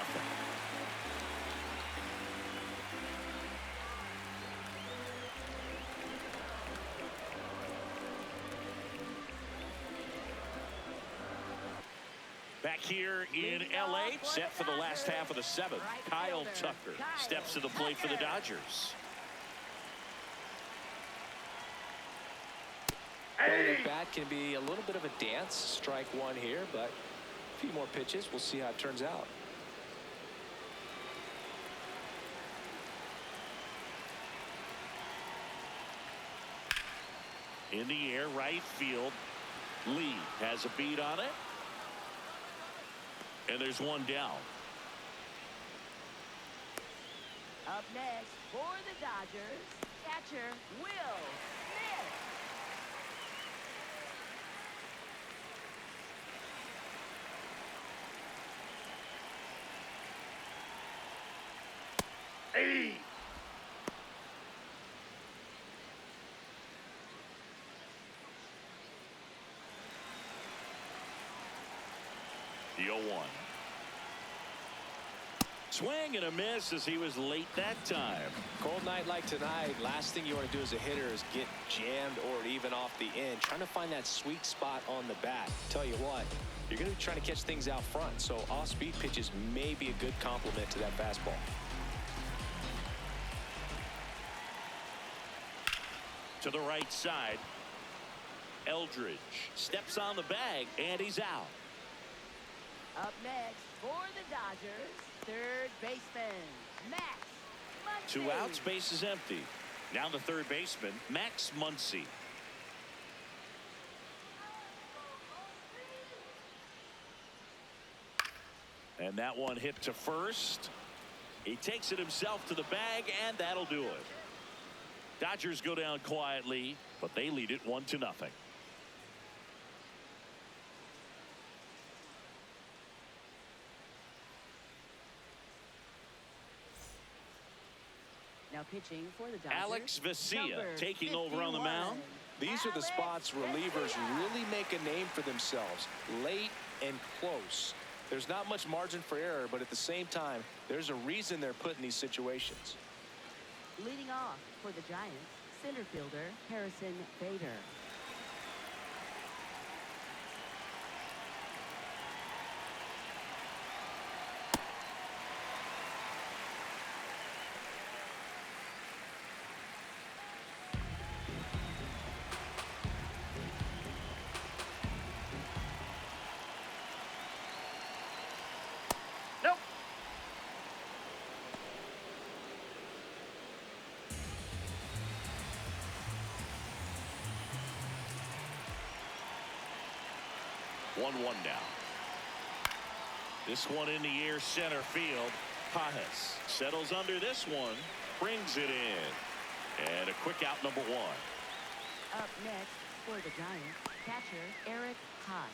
Back here in L.A., set for the last half of the seventh. Kyle Tucker steps to the plate for the Dodgers. The bat can be a little bit of a dance. Strike one here, but a few more pitches. We'll see how it turns out. In the air, right field. Lee has a beat on it. And there's one down. Up next for the Dodgers, catcher Will Smith. Hey. The 0-1. Swing and a miss as he was late that time. Cold night like tonight, last thing you want to do as a hitter is get jammed or even off the end. Trying to find that sweet spot on the bat. Tell you what, you're going to be trying to catch things out front, so off-speed pitches may be a good complement to that fastball. To the right side. Eldridge steps on the bag, and he's out. Up next for the Dodgers, third baseman Max Muncy. 2 outs, base is empty. Now the third baseman, Max Muncy. And that one hit to first. He takes it himself to the bag, and that'll do it. Dodgers go down quietly, but they lead it 1-0. Now pitching for the Dodgers, Alex Vesia number taking over on the 51. mound. These are the spots relievers really make a name for themselves. Late and close. There's not much margin for error, but at the same time, there's a reason they're put in these situations. Leading off for the Giants, center fielder Harrison Bader. Nope. One now. This one in the air, center field. Pajes settles under this one, brings it in. And a quick out, number 1. Up next for the Giants, catcher Eric Haas.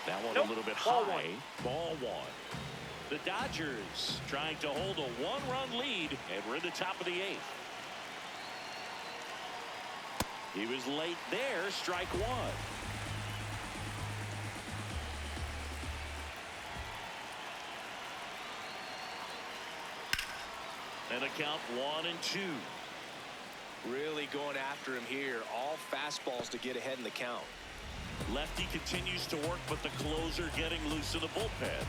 That one Nope. a little bit Ball high. one. Ball 1. The Dodgers trying to hold a 1-run lead, and we're in the top of the 8th. He was late there, strike 1. And a count 1-2. Really going after him here. All fastballs to get ahead in the count. Lefty continues to work, but the closer getting loose in the bullpen.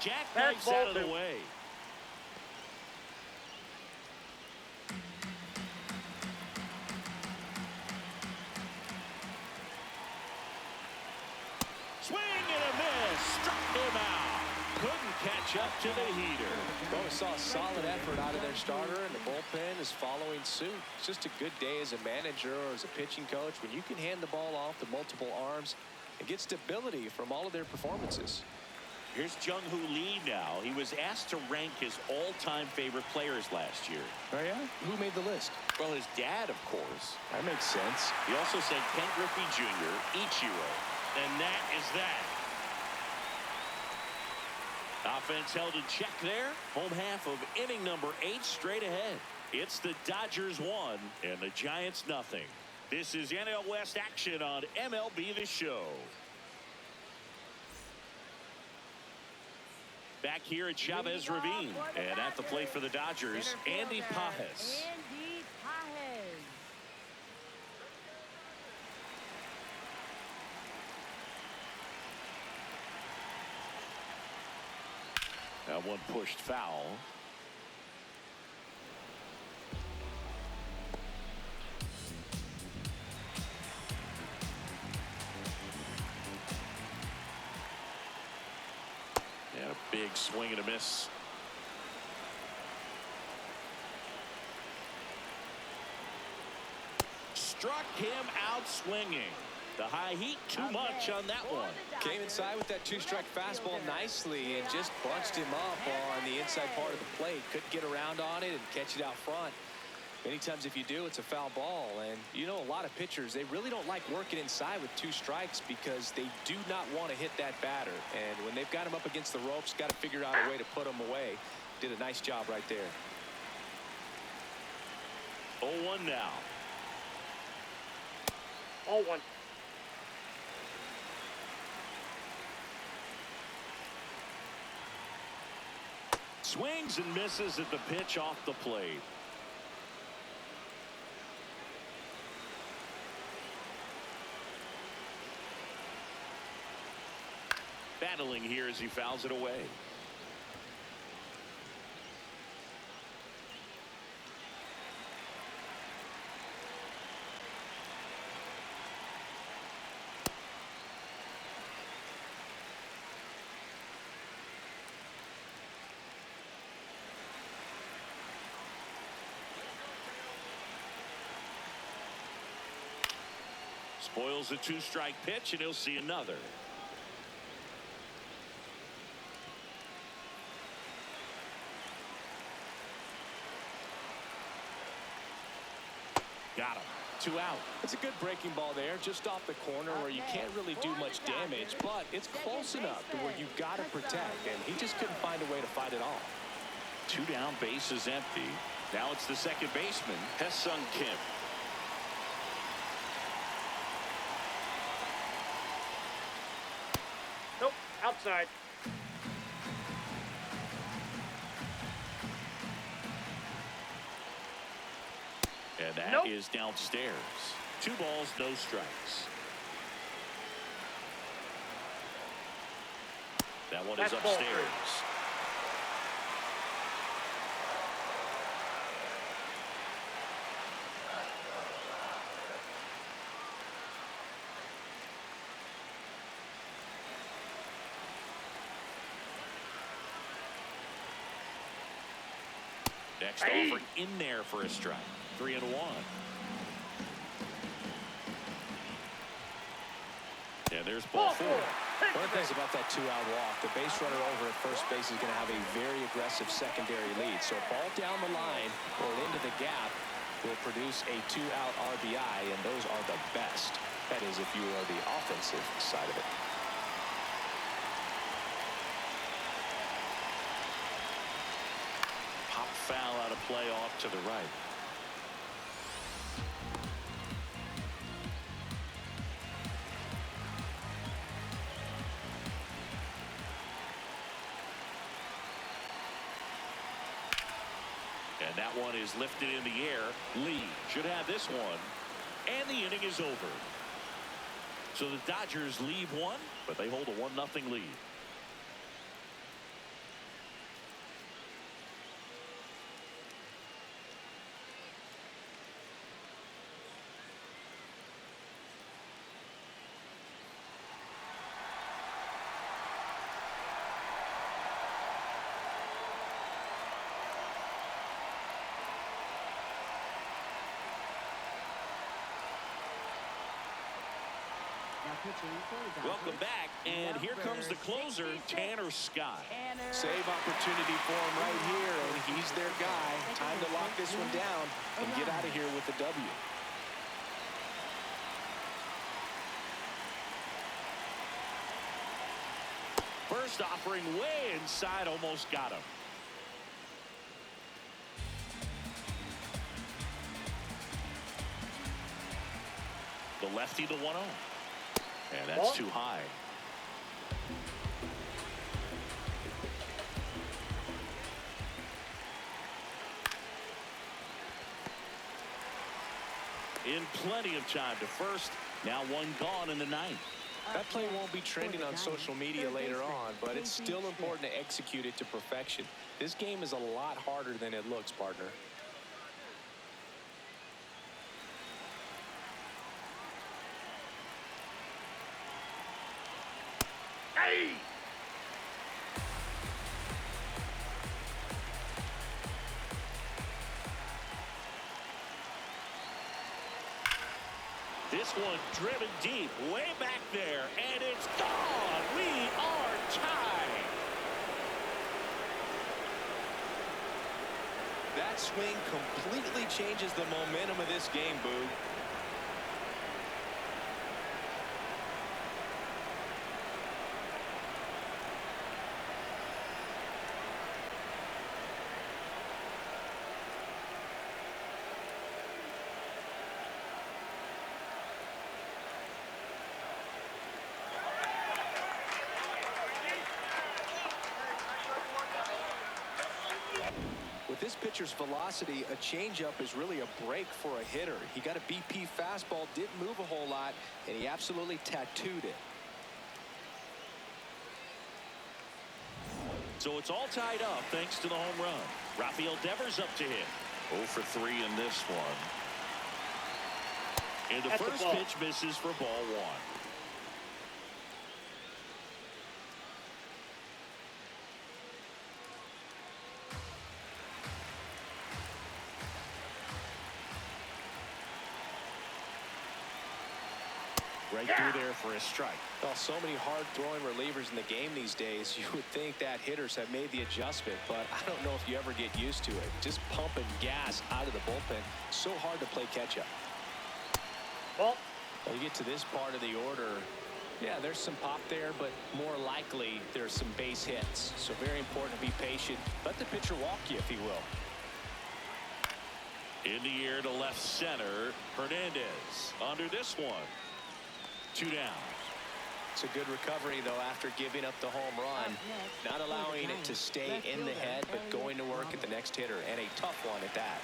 Jack Knife's Fastball out of the two. way. Swing and a miss. Struck him out. Couldn't catch up to the heater. Well, we saw a solid effort out of their starter, and the bullpen is following suit. It's just a good day as a manager or as a pitching coach when you can hand the ball off to multiple arms and get stability from all of their performances. Here's Jung-Hoo Lee now. He was asked to rank his all-time favorite players last year. Oh, yeah? Who made the list? Well, his dad, of course. That makes sense. He also said Ken Griffey Jr., Ichiro. And that is that. Offense held in check there. Home half of inning number 8 straight ahead. It's the Dodgers 1 and the Giants nothing. This is NL West action on MLB The Show. Back here at Chavez Ravine, and at the plate for the Dodgers, Andy Pajes. Andy Pajes. That one pushed foul. And a big swing and a miss. Struck him out swinging. The high heat, too much on that one. Came inside with that two-strike fastball nicely and just bunched him up on the inside part of the plate. Couldn't get around on it and catch it out front. Many times if you do, it's a foul ball. And you know, a lot of pitchers, they really don't like working inside with 2 strikes because they do not want to hit that batter. And when they've got him up against the ropes, got to figure out a way to put him away. Did a nice job right there. 0-1 now. 0-1. Swings and misses at the pitch off the plate. Battling here as he fouls it away. Spoils a 2-strike pitch, and he'll see another. Got him. 2 out. It's a good breaking ball there, just off the corner where you can't really do much damage, but it's close enough to where you've got to protect, and he just couldn't find a way to fight it off. 2 down, base is empty. Now it's the second baseman, Hae-Sung Kim. Nope. Outside. And that Nope. is downstairs. 2 balls, no strikes. That one is That's ball upstairs. 3. Next Hey. offer in there for a strike. 3-1. And there's ball 4. One of the things about that 2-out walk, the base runner over at first base is going to have a very aggressive secondary lead. So a ball down the line or into the gap will produce a 2-out RBI, and those are the best. That is, if you are the offensive side of it. Pop foul out of play off to the right. And that one is lifted in the air. Lee should have this one. And the inning is over. So the Dodgers leave 1, but they hold a 1-0 lead. Now pitching for the Dodgers. Welcome back, and here comes the closer, 66. Tanner Scott. Tanner. Save opportunity for him right here, and he's their guy. Time to lock this one down and get out of here with the W. First offering way inside, almost got him. The lefty to 1-0. And that's too high. In plenty of time to first. Now one gone in the ninth. That play won't be trending on social media later on, but it's still important to execute it to perfection. This game is a lot harder than it looks, partner. Hey! This one driven deep, way back there, and it's gone. We are tied. That swing completely changes the momentum of this game, Boo. With this pitcher's velocity, a changeup is really a break for a hitter. He got a BP fastball, didn't move a whole lot, and he absolutely tattooed it. So it's all tied up thanks to the home run. Rafael Devers up to hit. 0 for 3 in this one. And the That's first ball. pitch misses for ball 1. Right through there for a strike. Well, so many hard-throwing relievers in the game these days, you would think that hitters have made the adjustment, but I don't know if you ever get used to it. Just pumping gas out of the bullpen, so hard to play catch-up. Ball. When you get to this part of the order, yeah, there's some pop there, but more likely there's some base hits. So very important to be patient. Let the pitcher walk you, if he will. In the air to left center, Hernandez under this one. 2 down. It's a good recovery, though, after giving up the home run. Not allowing it to stay in the head, but going to work at the next hitter, and a tough one at that.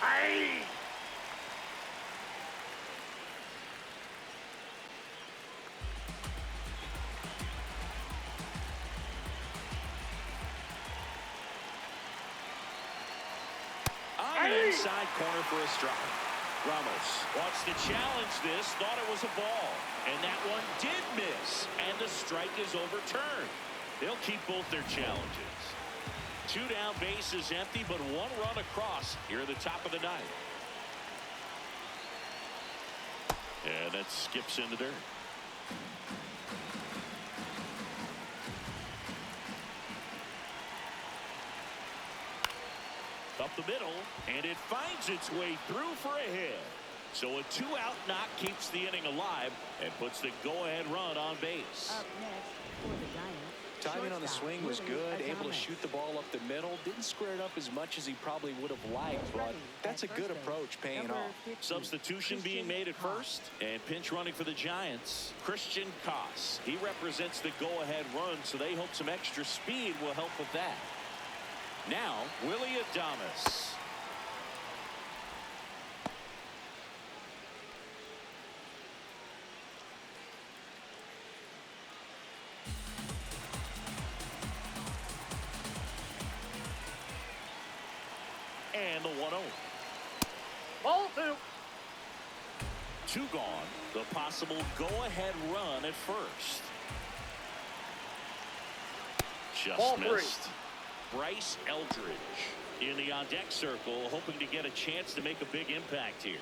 Hey! On the inside corner for a strike. Ramos wants to challenge this, thought it was a ball, and that one did miss, and the strike is overturned. They'll keep both their challenges. 2 down, bases empty, but 1 run across here at the top of the ninth. And that skips in the dirt. Up the middle, and it finds its way through for a hit. So a 2-out knock keeps the inning alive and puts the go-ahead run on base. Up next for the Giants. Timing on the swing was good, able to shoot the ball up the middle. Didn't square it up as much as he probably would have liked, but that's a good approach, paying off. Substitution being made at first, and pinch running for the Giants, Christian Koss. He represents the go-ahead run, so they hope some extra speed will help with that. Now, Willie Adames. And the 1-0. Ball 2. 2 gone. The possible go-ahead run at first. Just Ball 3. missed. Bryce Eldridge in the on-deck circle, hoping to get a chance to make a big impact here.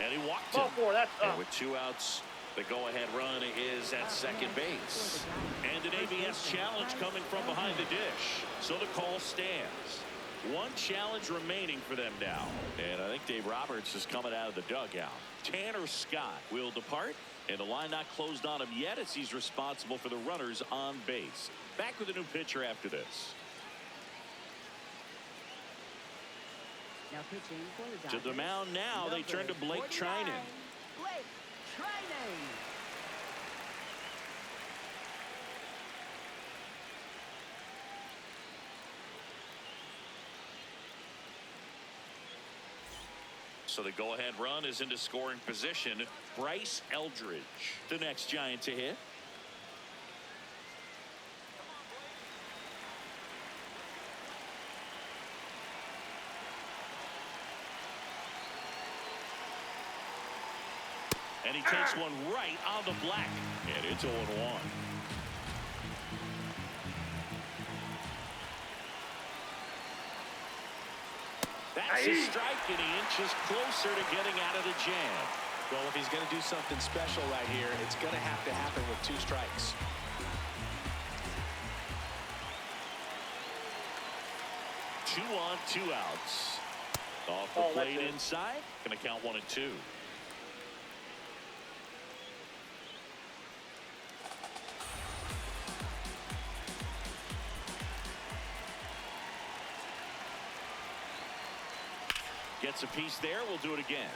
And he walked Ball him. 4, that's And up. with 2 outs, the go-ahead run is at second base. And an ABS challenge coming from behind the dish. So the call stands. 1 challenge remaining for them now. And I think Dave Roberts is coming out of the dugout. Tanner Scott will depart. And the line not closed on him yet as he's responsible for the runners on base. Back with a new pitcher after this. Now pitching for the To the Dodgers, mound now, they turn to Blake 49, Trinan. Blake Trinan. So the go-ahead run is into scoring position. Bryce Eldridge, the next Giant to hit. And he takes one right on the black. And it's 0-1. That's a strike, and he inches closer to getting out of the jam. Well, if he's going to do something special right here, it's going to have to happen with 2 strikes. Two on, 2 outs. Off the Oh, that's plate it. inside. Going to count 1 and 2. Gets a piece there. We'll do it again.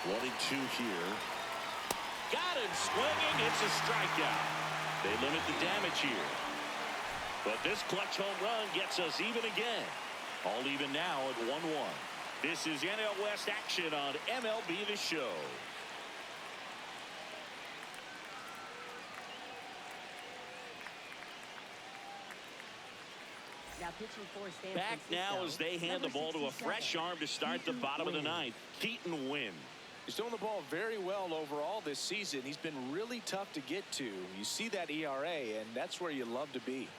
One and 2 here. Got him swinging. It's a strikeout. They limit the damage here. But this clutch home run gets us even again. All even now at 1-1. This is NL West action on MLB The Show. Now pitching for San Back now as they hand the ball to a fresh arm to start the bottom of the 9th. Keaton Wynn. He's throwing the ball very well overall this season. He's been really tough to get to. You see that ERA, and that's where you love to be.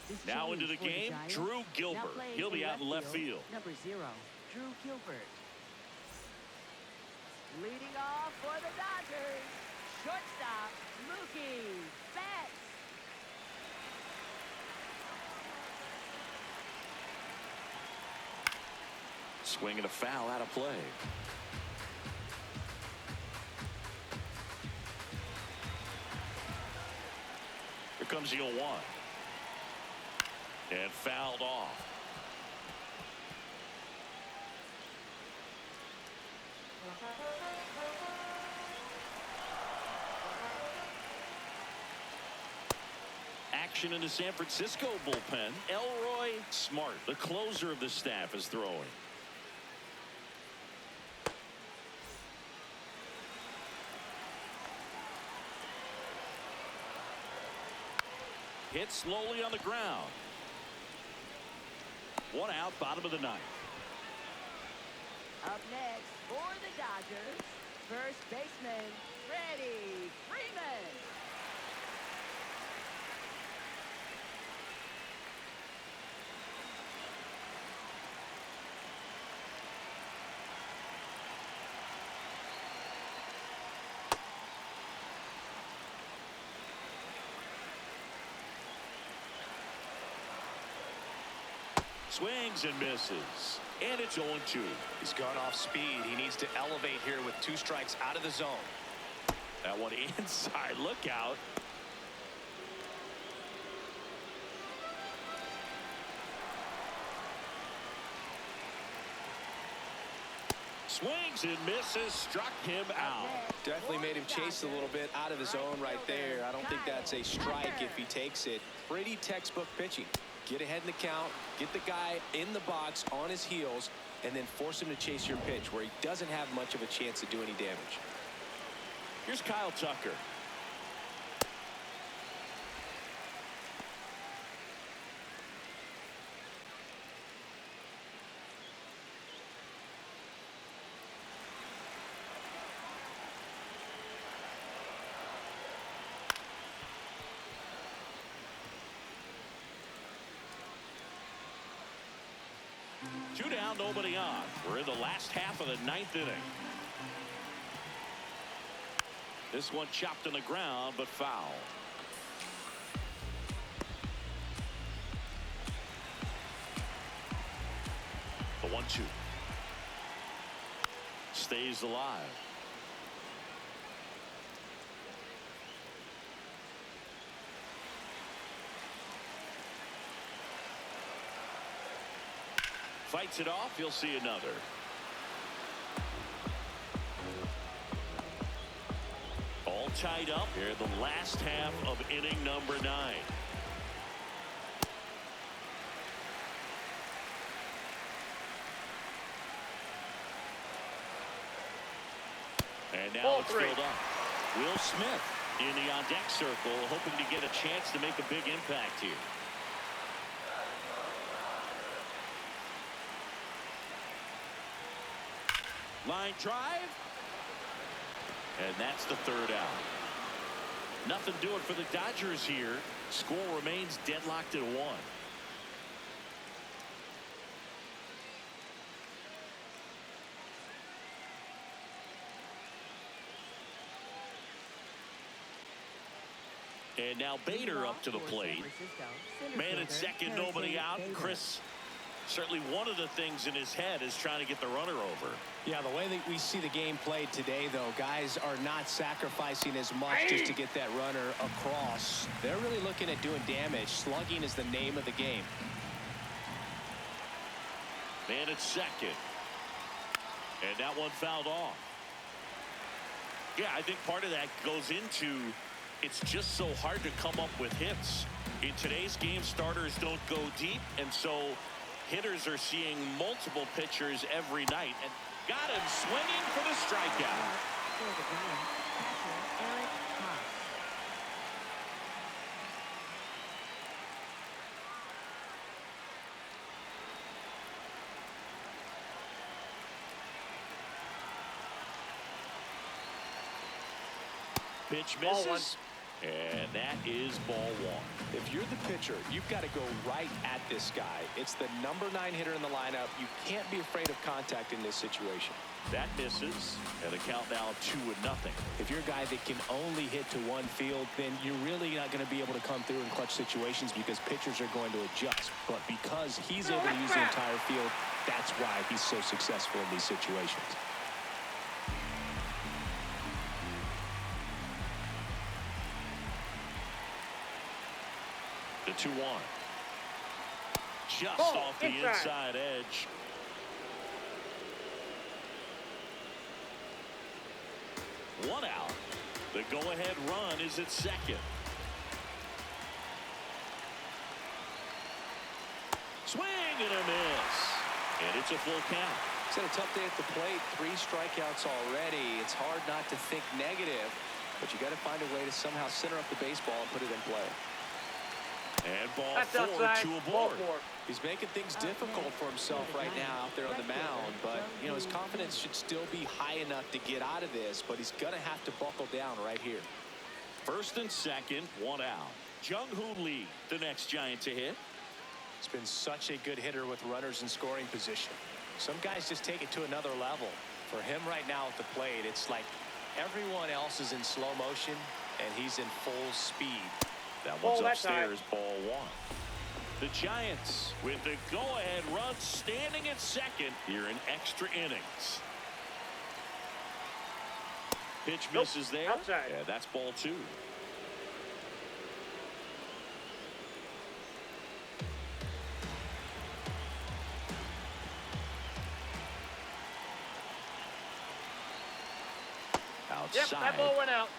This Now change into the for game, Giants. Drew Now Gilbert. playing He'll be out in left field. Number 0, Drew Gilbert. Leading off for the Dodgers, shortstop Mookie Betts. Swing and a foul out of play. Here comes the 0-1. And fouled off. Action in the San Francisco bullpen. Elroy Smart, the closer of the staff, is throwing. Hit slowly on the ground. 1 out, bottom of the 9th. Up next for the Dodgers, first baseman Freddie Freeman. Swings and misses. And it's 0-2. He's gone off speed. He needs to elevate here with 2 strikes out of the zone. That one inside. Look out. Swings and misses. Struck him out. Definitely made him chase a little bit out of his zone right there. I don't think that's a strike if he takes it. Pretty textbook pitching. Get ahead in the count, get the guy in the box on his heels, and then force him to chase your pitch where he doesn't have much of a chance to do any damage. Here's Kyle Tucker. Two down, nobody on. We're in the last half of the ninth inning. This one chopped on the ground, but foul. The 1-2 stays alive. Fights it off. You'll see another. All tied up here in the last half of inning number 9. And now it's filled up. Will Smith in the on-deck circle, hoping to get a chance to make a big impact here. Line drive. And that's the third out. Nothing doing for the Dodgers here. Score remains deadlocked at 1. And now Bader up to the plate. Man at second, nobody out. Chris, certainly one of the things in his head is trying to get the runner over. Yeah, the way that we see the game played today, though, guys are not sacrificing as much just to get that runner across. They're really looking at doing damage. Slugging is the name of the game. Man at second. And that one fouled off. Yeah, I think part of that goes into it's just so hard to come up with hits. In today's game, starters don't go deep, and so hitters are seeing multiple pitchers every night. And got him swinging for the strikeout. For the Giants, catcher Eric Haas. Pitch misses. And that is ball 1. If you're the pitcher, you've got to go right at this guy. It's the number 9 hitter in the lineup. You can't be afraid of contact in this situation. That misses, and the count now 2-0. If you're a guy that can only hit to one field, then you're really not going to be able to come through in clutch situations because pitchers are going to adjust. But because he's able to use the entire field, that's why he's so successful in these situations. The 2-1. Just off the inside edge. One out. The go-ahead run is at second. Swing and a miss. And it's a full count. It's had a tough day at the plate. 3 strikeouts already. It's hard not to think negative, but you got to find a way to somehow center up the baseball and put it in play. And ball 4, 2 aboard. He's making things difficult for himself right now out there on the mound, but you know his confidence should still be high enough to get out of this, but he's gonna have to buckle down right here. First and second, 1 out. Jung-Hoo Lee, the next Giant to hit. He's been such a good hitter with runners in scoring position. Some guys just take it to another level. For him right now at the plate, it's like everyone else is in slow motion and he's in full speed. That one's upstairs, ball 1. The Giants with the go-ahead run standing at second here in extra innings. Pitch misses there. Outside. Yeah, that's ball 2. Outside. Yep, that ball went out.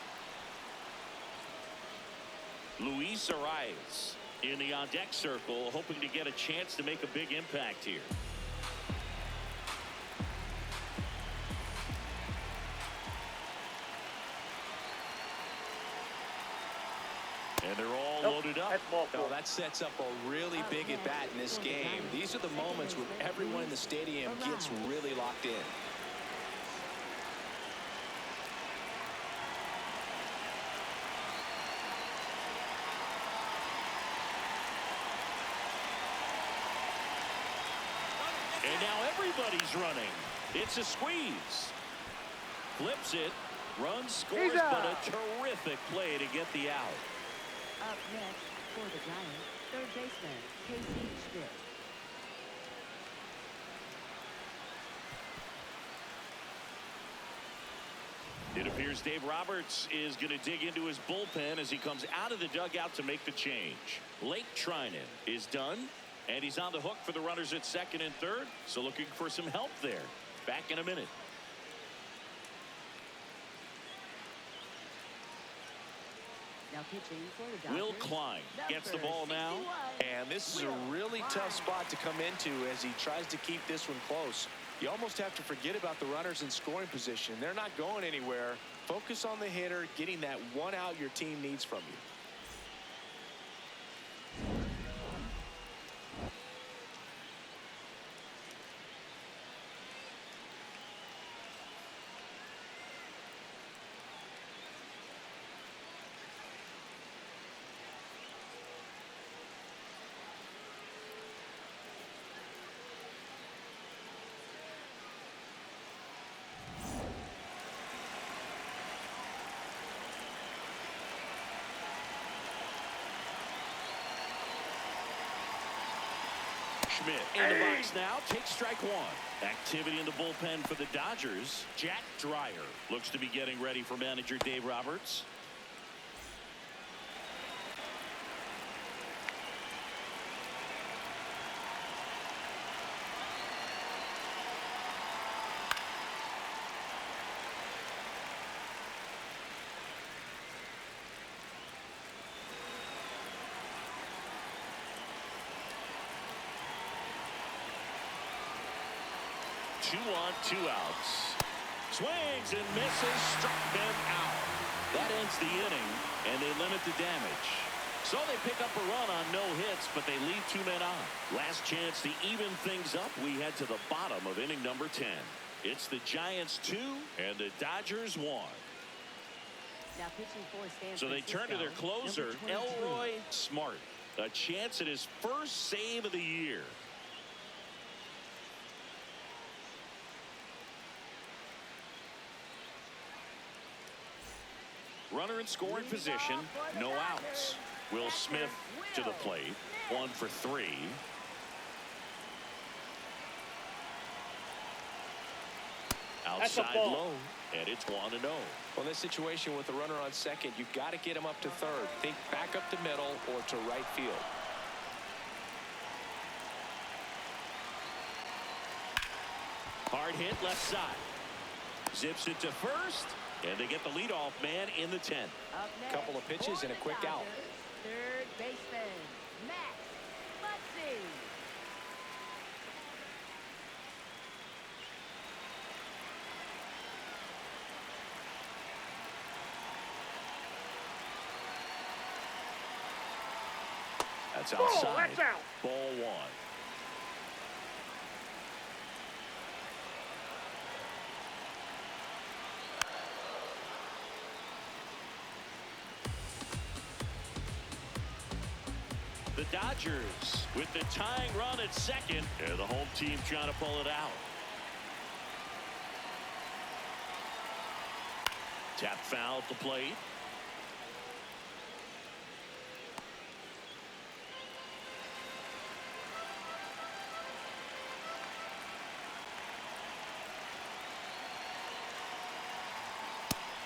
Luis Arias in the on-deck circle, hoping to get a chance to make a big impact here. And they're all loaded up. No, that sets up a really big at-bat in this game. These are the moments where everyone in the stadium gets really locked in. And now everybody's running. It's a squeeze. Flips it. Run scores, He's but a out. terrific play to get the out. Up next for the Giants, third baseman Casey Schmidt. It appears Dave Roberts is going to dig into his bullpen as he comes out of the dugout to make the change. Blake Trinan is done, and he's on the hook for the runners at second and third, so looking for some help there. Back in a minute. Now pitching for the Dodgers. Will Klein gets the number ball now. 61, And this is a Will really Klein. tough spot to come into as he tries to keep this one close. You almost have to forget about the runners in scoring position. They're not going anywhere. Focus on the hitter, getting that one out your team needs from you. Schmidt in the box now. Takes strike one. Activity in the bullpen for the Dodgers. Jack Dreyer looks to be getting ready for manager Dave Roberts. Two on, two outs. Swings and misses. Struck him out. That ends the inning, and they limit the damage. So they pick up a run on no hits, but they leave two men on. Last chance to even things up. We head to the bottom of inning number 10. It's the Giants 2 and the Dodgers 1. Now pitching for San So they turn to their closer, number 22. Elroy Smart. A chance at his first save of the year. Runner in scoring position, no outs. Will Smith to the plate, 1 for 3. Outside ball. low, and it's 1-0. Well, in this situation with the runner on second, you've got to get him up to third. Think back up to middle or to right field. Hard hit left side. Zips it to first, and they get the leadoff man in the 10th. Up next Couple of pitches for and a the quick out. Dodgers, third baseman Max Muncy. That's Ball, outside. that's out. Ball 1. The Dodgers with the tying run at second, and the home team trying to pull it out. Tap foul at the plate.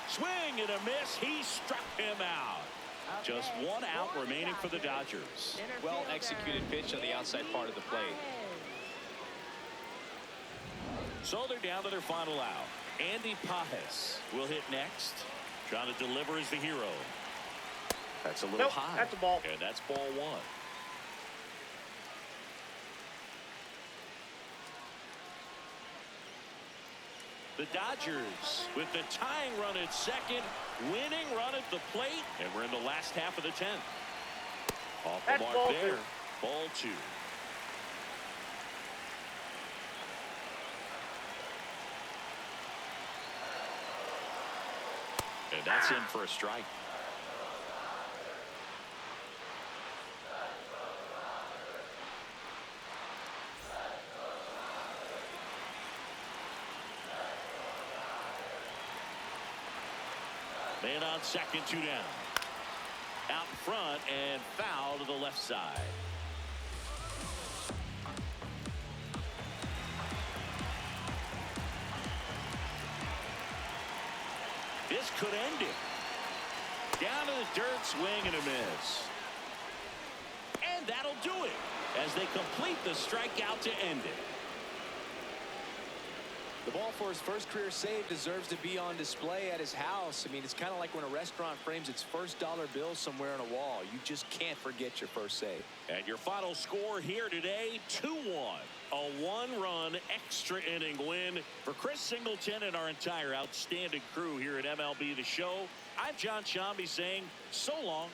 Swing and a miss. He struck him out. Up Just next one out for the remaining for the Dodgers, Dodgers. center Well fielder, executed pitch on the outside part of the plate. So they're down to their final out. Andy Pajes will hit next. Trying to deliver as the hero. That's a little Nope, high. that's a ball. And that's ball 1. The Dodgers with the tying run at second, winning run at the plate, and we're in the last half of the 10th. Off the That's mark ball there. 2. Ball 2. And that's in for a strike. Man on second, 2 down. Out in front and foul to the left side. This could end it. Down to the dirt, swing and a miss. And that'll do it as they complete the strikeout to end it. The ball for his first career save deserves to be on display at his house. I mean, it's kind of like when a restaurant frames its first dollar bill somewhere on a wall. You just can't forget your first save. And your final score here today, 2-1. A 1-run extra inning win for Chris Singleton and our entire outstanding crew here at MLB The Show. I'm John Shambi saying so long.